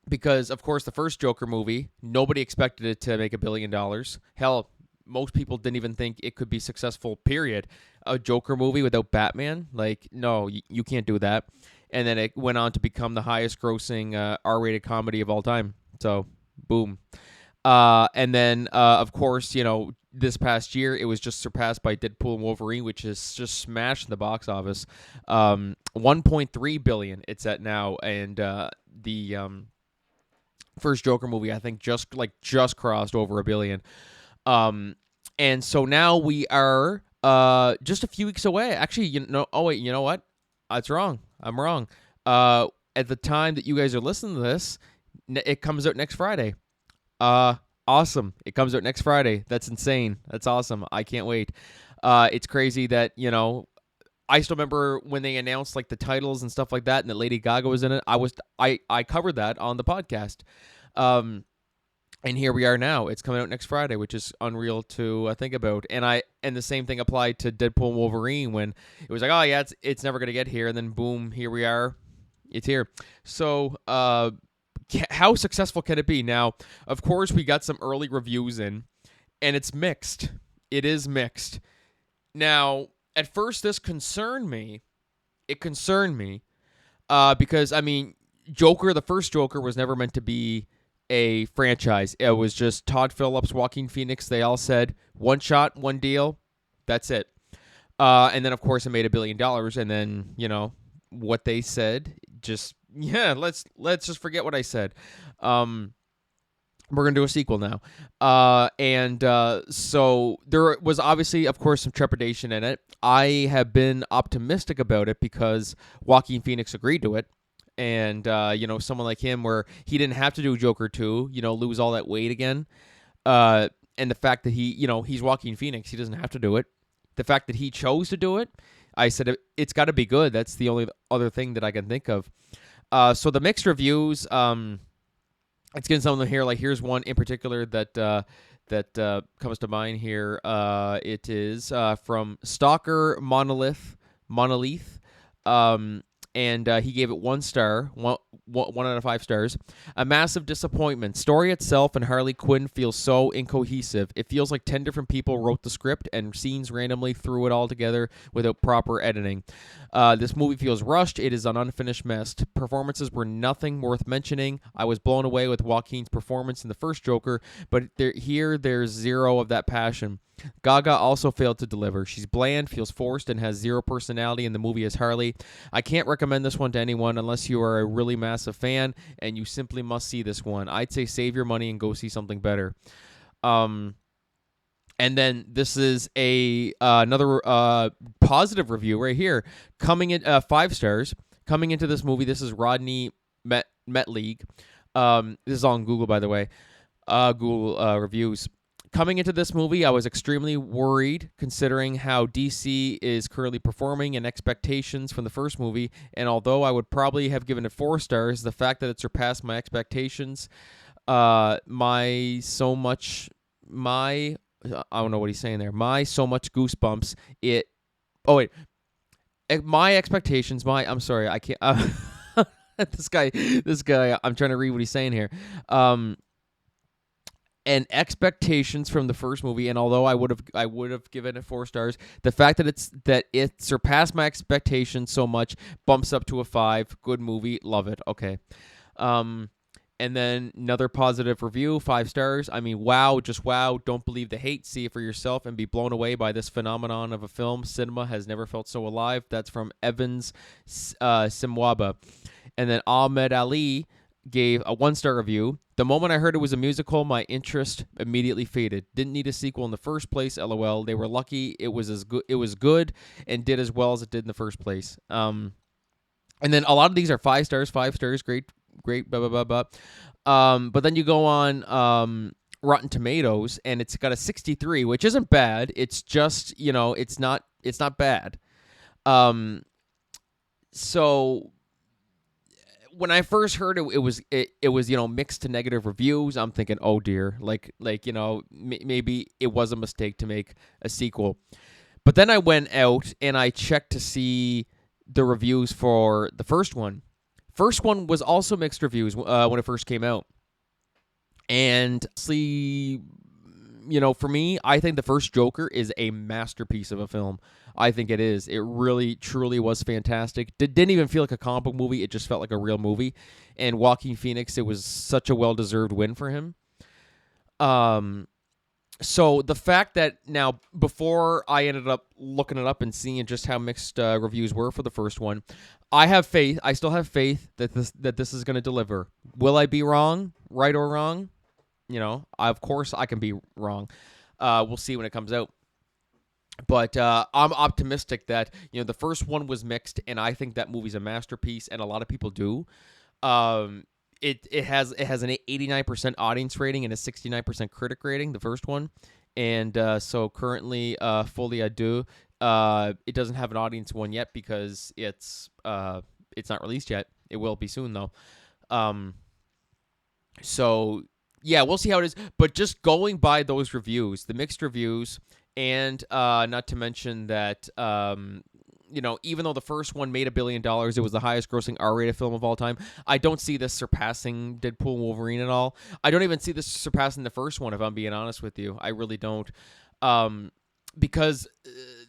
Because of course the first Joker movie, nobody expected it to make $1 billion. Hell, most people didn't even think it could be successful. Period. A Joker movie without Batman, no, you can't do that. And then it went on to become the highest-grossing R-rated comedy of all time. So, boom. And then, of course, this past year, it was just surpassed by Deadpool and Wolverine, which is just smashed in the box office. $1.3 billion it's at now, and the first Joker movie, I think, just crossed over $1 billion. And so now we are just a few weeks away. Actually, you know what? That's wrong. I'm wrong. At the time that you guys are listening to this, it comes out next Friday. Awesome. It comes out next Friday. That's insane. That's awesome. I can't wait. It's crazy that, I still remember when they announced the titles and stuff like that, and that Lady Gaga was in it. I covered that on the podcast. And here we are now. It's coming out next Friday, which is unreal to think about. And the same thing applied to Deadpool and Wolverine when it was oh yeah, it's never gonna get here, and then boom, here we are. It's here. So how successful can it be? Now, of course, we got some early reviews in, and it's mixed. It is mixed. Now, at first, this concerned me. It concerned me because, Joker, the first Joker, was never meant to be a franchise. It was just Todd Phillips, Joaquin Phoenix. They all said, one shot, one deal, that's it. And then, of course, it made $1 billion. And then, what they said, let's just forget what I said. We're going to do a sequel now. So there was obviously, of course, some trepidation in it. I have been optimistic about it because Joaquin Phoenix agreed to it. And, someone like him where he didn't have to do Joker 2, lose all that weight again. And the fact that he's Joaquin Phoenix, he doesn't have to do it. The fact that he chose to do it, I said it's got to be good. That's the only other thing that I can think of. So the mixed reviews. Let's get some of them here. Like here's one in particular that comes to mind here. It is from Stalker Monolith. And he gave it 1 star, one out of 5 stars. A massive disappointment. Story itself and Harley Quinn feels so incohesive. It feels like 10 different people wrote the script and scenes randomly threw it all together without proper editing. This movie feels rushed. It is an unfinished mess. Performances were nothing worth mentioning. I was blown away with Joaquin's performance in the first Joker, but there's zero of that passion. Gaga also failed to deliver. She's bland, feels forced, and has zero personality in the movie as Harley. I can't recommend this one to anyone unless you are a really massive fan, and you simply must see this one. I'd say save your money and go see something better. And then this is another positive review right here. Coming in 5 stars. Coming into this movie, this is Rodney Metleague. This is on Google, by the way. Google reviews. Coming into this movie, I was extremely worried considering how DC is currently performing and expectations from the first movie, and although I would probably have given it 4 stars, the fact that it surpassed my expectations, I don't know what he's saying there, my so much goosebumps, my expectations, I'm sorry, I can't, this guy, I'm trying to read what he's saying here, and expectations from the first movie, and although I would have given it 4 stars, the fact that it surpassed my expectations so much bumps up to a 5. Good movie, love it. Okay, and then another positive review, 5 stars. I mean, wow, just wow. Don't believe the hate. See it for yourself and be blown away by this phenomenon of a film. Cinema has never felt so alive. That's from Evans Simwaba, and then Ahmed Ali gave a 1-star review. The moment I heard it was a musical, my interest immediately faded. Didn't need a sequel in the first place. LOL. They were lucky. It was good and did as well as it did in the first place. And then a lot of these are 5 stars. 5 stars. Great. Blah blah blah blah. But then you go on Rotten Tomatoes, and it's got a 63, which isn't bad. It's just it's not bad. So when I first heard it, it was mixed to negative reviews. I'm thinking, oh dear, maybe it was a mistake to make a sequel. But then I went out and I checked to see the reviews for the first one. First one was also mixed reviews when it first came out, and honestly, for me, I think the first Joker is a masterpiece of a film. I think it is. It really, truly was fantastic. Didn't even feel like a comic book movie. It just felt like a real movie. And Joaquin Phoenix, it was such a well-deserved win for him. So the fact that now, before I ended up looking it up and seeing just how mixed reviews were for the first one, I have faith. I still have faith that this is going to deliver. Will I be wrong, right or wrong? Of course I can be wrong. We'll see when it comes out. But I'm optimistic that the first one was mixed, and I think that movie's a masterpiece, and a lot of people do. It has an 89% audience rating and a 69% critic rating. The first one, and so currently Folie A Deux. It doesn't have an audience one yet because it's not released yet. It will be soon though. So yeah, we'll see how it is. But just going by those reviews, the mixed reviews. And not to mention that, even though the first one made $1 billion, it was the highest grossing R-rated film of all time. I don't see this surpassing Deadpool Wolverine at all. I don't even see this surpassing the first one, if I'm being honest with you. I really don't. Because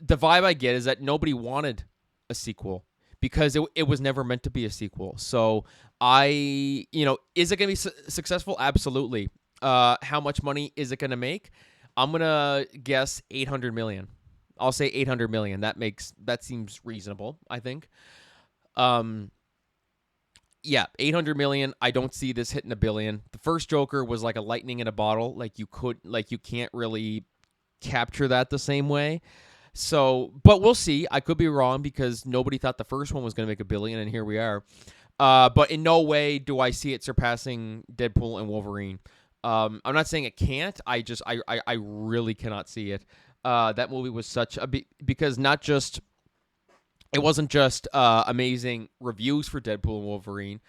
the vibe I get is that nobody wanted a sequel because it was never meant to be a sequel. So is it going to be successful? Absolutely. How much money is it going to make? I'm going to guess 800 million. I'll say 800 million. That seems reasonable, I think. 800 million. I don't see this hitting $1 billion. The first Joker was like a lightning in a bottle. You can't really capture that the same way. So, but we'll see. I could be wrong because nobody thought the first one was going to make $1 billion, and here we are. But in no way do I see it surpassing Deadpool and Wolverine. I'm not saying it can't. I really cannot see it. That movie was such a because not just it wasn't just amazing reviews for Deadpool and Wolverine.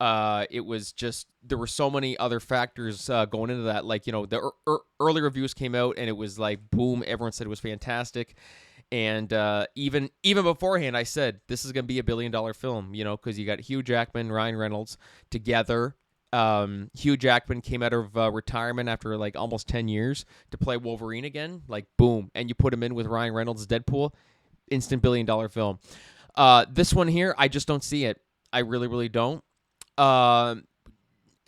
It was just there were so many other factors going into that. Like, the early reviews came out and it was like boom, everyone said it was fantastic. And even beforehand, I said this is going to be $1 billion film. Because you got Hugh Jackman, Ryan Reynolds together. Hugh Jackman came out of retirement after like almost 10 years to play Wolverine again. Like boom, and you put him in with Ryan Reynolds' Deadpool, instant $1 billion film. This one here, I just don't see it. I really, really don't. Uh,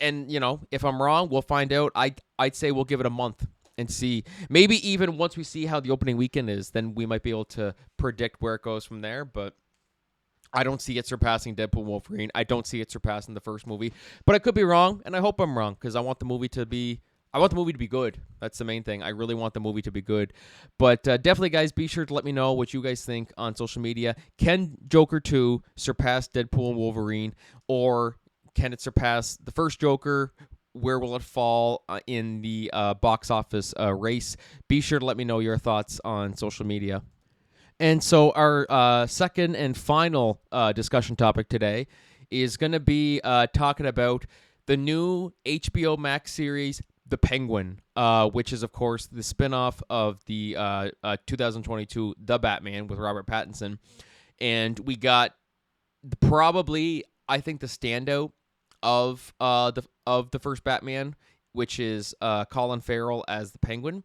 and if I'm wrong, we'll find out. I'd say we'll give it a month and see. Maybe even once we see how the opening weekend is, then we might be able to predict where it goes from there. But I don't see it surpassing Deadpool Wolverine. I don't see it surpassing the first movie. But I could be wrong, and I hope I'm wrong because I want the movie to be. I want the movie to be good. That's the main thing. I really want the movie to be good. But definitely, guys, be sure to let me know what you guys think on social media. Can Joker 2 surpass Deadpool and Wolverine? Or can it surpass the first Joker? Where will it fall in the box office race? Be sure to let me know your thoughts on social media. And so our second and final discussion topic today is going to be talking about the new HBO Max series, The Penguin, which is, of course, the spinoff of the 2022 The Batman with Robert Pattinson. And we got probably, I think, the standout of the first Batman, which is Colin Farrell as the Penguin.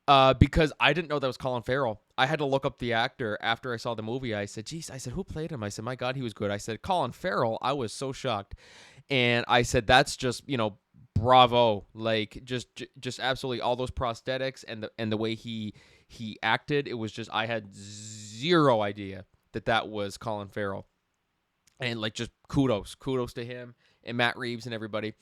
Because I didn't know that was Colin Farrell. I had to look up the actor after I saw the movie. I said, geez, who played him? I said, my God, he was good. I said, Colin Farrell. I was so shocked. And I said, that's just, bravo. Like, just absolutely all those prosthetics and the way he acted. It was just, I had zero idea that was Colin Farrell. And, like, just kudos to him and Matt Reeves and everybody.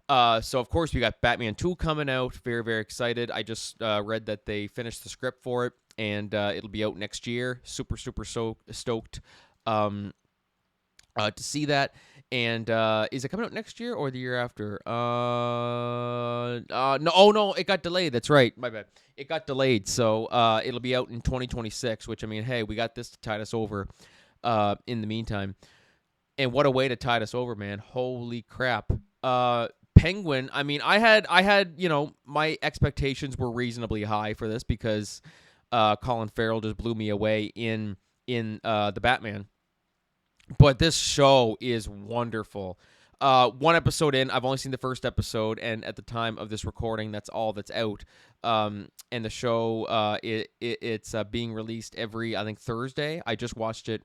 So, of course, we got Batman 2 coming out. Very, very excited. I just read that they finished the script for it, and it'll be out next year. Super, super stoked to see that. And is it coming out next year or the year after? No, oh, no, it got delayed. That's right. My bad. It got delayed. So it'll be out in 2026, which, I mean, hey, we got this to tide us over in the meantime. And what a way to tide us over, man. Holy crap. Penguin, I mean, I had, my expectations were reasonably high for this because Colin Farrell just blew me away in the Batman. But this show is wonderful. One episode in, I've only seen the first episode, and at the time of this recording, that's all that's out. And the show, it's being released every, I think, Thursday. I just watched it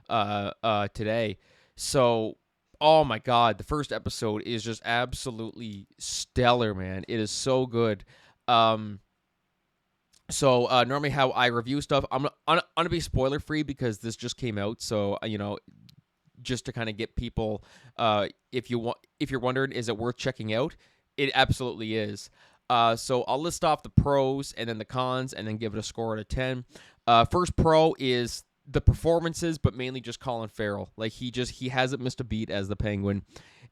today. So, oh my God, the first episode is just absolutely stellar, man. It is so good. So normally how I review stuff, I'm gonna be spoiler free because this just came out. So just to kind of get people, if you're wondering, is it worth checking out? It absolutely is. So I'll list off the pros and then the cons, and then give it a score out of 10. First pro is the performances, but mainly just Colin Farrell. Like he hasn't missed a beat as the Penguin,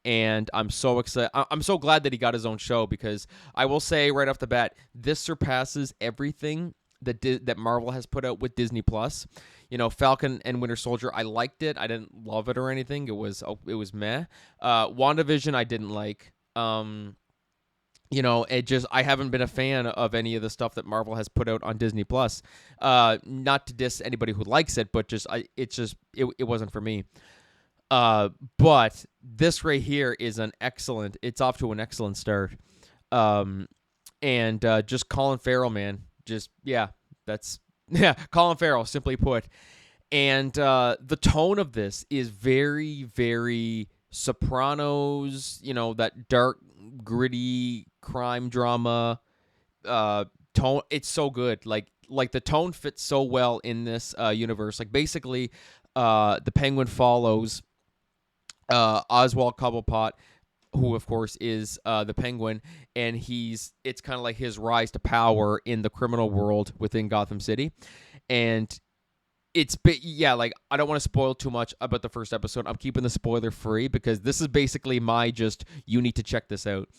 and I'm so excited. I'm so glad that he got his own show because I will say right off the bat, this surpasses everything that Marvel has put out with Disney Plus. Falcon and Winter Soldier, I liked it. I didn't love it or anything. It was meh. WandaVision, I didn't like. I haven't been a fan of any of the stuff that Marvel has put out on Disney Plus. Not to diss anybody who likes it, but it wasn't for me. But this right here is it's off to an excellent start. And just Colin Farrell, man, Colin Farrell, simply put. And the tone of this is very, very Sopranos, that dark, gritty crime drama tone. It's so good. Like the tone fits so well in this universe. Like basically, the Penguin follows Oswald Cobblepot, who of course is the Penguin, and it's kind of like his rise to power in the criminal world within Gotham City. And like I don't want to spoil too much about the first episode. I'm keeping the spoiler free because this is basically you need to check this out.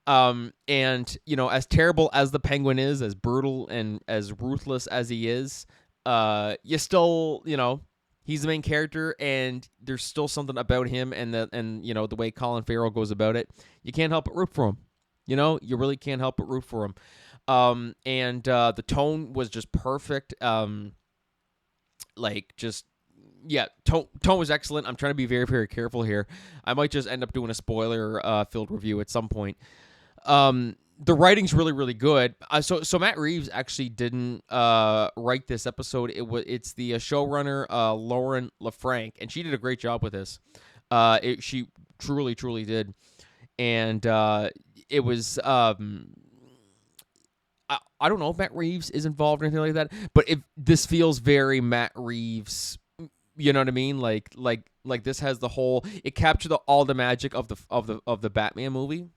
And as terrible as the Penguin is, as brutal and as ruthless as he is, you still, he's the main character, and there's still something about him and the way Colin Farrell goes about it. You can't help but root for him. You really can't help but root for him. And the tone was just perfect. Tone was excellent. I'm trying to be very, very careful here. I might just end up doing a spoiler filled review at some point. The writing's really, really good. So Matt Reeves actually didn't write this episode. It's the showrunner Lauren LaFranc, and she did a great job with this. She truly, truly did, and it was. I don't know if Matt Reeves is involved or anything like that, but this feels very Matt Reeves. You know what I mean? Like this has the whole. It captured all the magic of the Batman movie.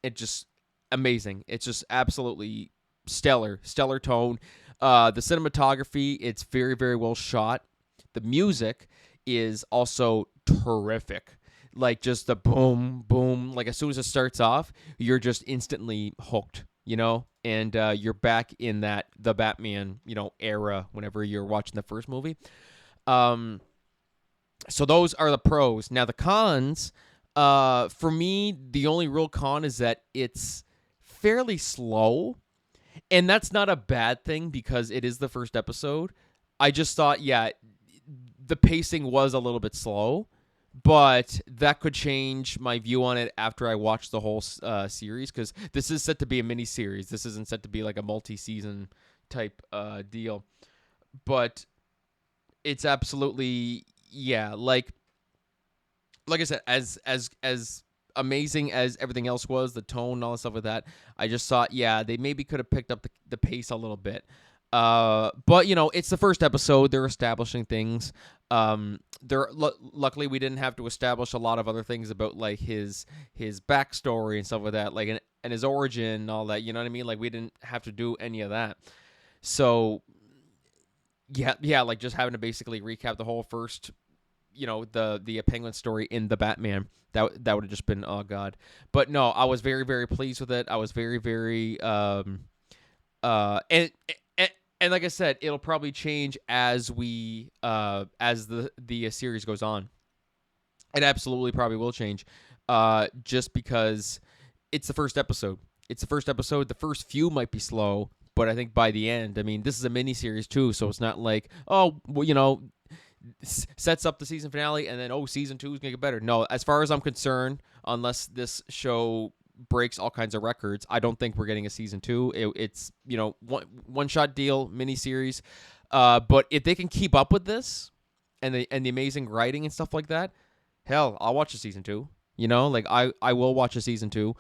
It just amazing. It's just absolutely stellar tone. The cinematography, it's very, very well shot. The music is also terrific. Like just the boom, boom. Like as soon as it starts off, you're just instantly hooked. And you're back in the Batman, era whenever you're watching the first movie. So those are the pros. Now the cons, for me, the only real con is that it's fairly slow, and that's not a bad thing because it is the first episode. I just thought, the pacing was a little bit slow, but that could change my view on it after I watch the whole series, because this is set to be a mini series. This isn't set to be like a multi-season type deal. But it's absolutely, like I said, as amazing as everything else was, the tone and all the stuff with that, I just thought, they maybe could have picked up the pace a little bit. But it's the first episode. They're establishing things. Luckily we didn't have to establish a lot of other things about like his backstory and stuff like that, like and his origin and all that. You know what I mean? Like we didn't have to do any of that. So like just having to basically recap the whole first, the Penguin story in the Batman. That would have just been, oh god. But no, I was very, very pleased with it. I was very, very and like I said, it'll probably change as the series goes on. It absolutely probably will change, just because it's the first episode. The first few might be slow, but I think by the end, I mean, this is a mini series too, so it's not like, sets up the season finale and then season 2 is gonna get better. No, as far as I'm concerned, unless this show breaks all kinds of records, I don't think we're getting a season 2. It's one shot deal, mini series. But if they can keep up with this and the amazing writing and stuff like that, hell, I'll watch a season 2. Like I will watch a season 2.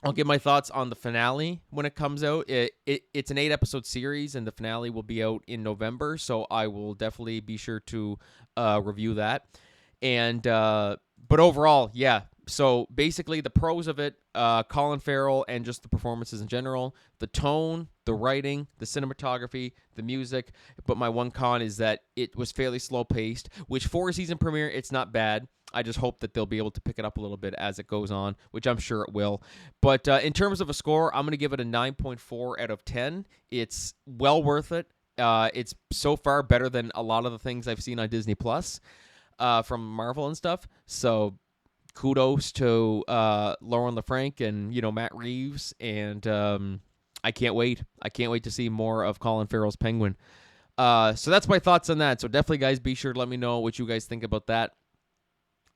I'll give my thoughts on the finale when it comes out. It's an 8-episode series, and the finale will be out in November, so I will definitely be sure to review that. And but overall, so basically the pros of it, Colin Farrell and just the performances in general, the tone, the writing, the cinematography, the music. But my one con is that it was fairly slow paced, which for a season premiere, it's not bad. I just hope that they'll be able to pick it up a little bit as it goes on, which I'm sure it will. But in terms of a score, I'm going to give it a 9.4 out of 10. It's well worth it. It's so far better than a lot of the things I've seen on Disney Plus from Marvel and stuff. So kudos to Lauren LaFranc and Matt Reeves, and I can't wait. I can't wait to see more of Colin Farrell's Penguin. So that's my thoughts on that. So definitely, guys, be sure to let me know what you guys think about that.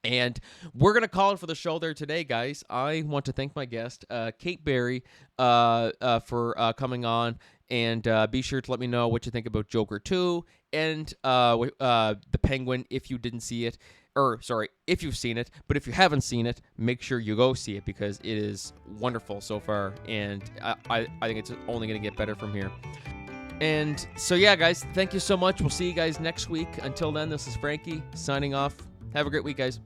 And we're going to call it for the show there today, guys. I want to thank my guest, Kate Barry, for coming on. And be sure to let me know what you think about Joker 2 and The Penguin if you didn't see it. If you've seen it. But if you haven't seen it, make sure you go see it because it is wonderful so far. And I think it's only going to get better from here. And so, guys, thank you so much. We'll see you guys next week. Until then, this is Franky signing off. Have a great week, guys.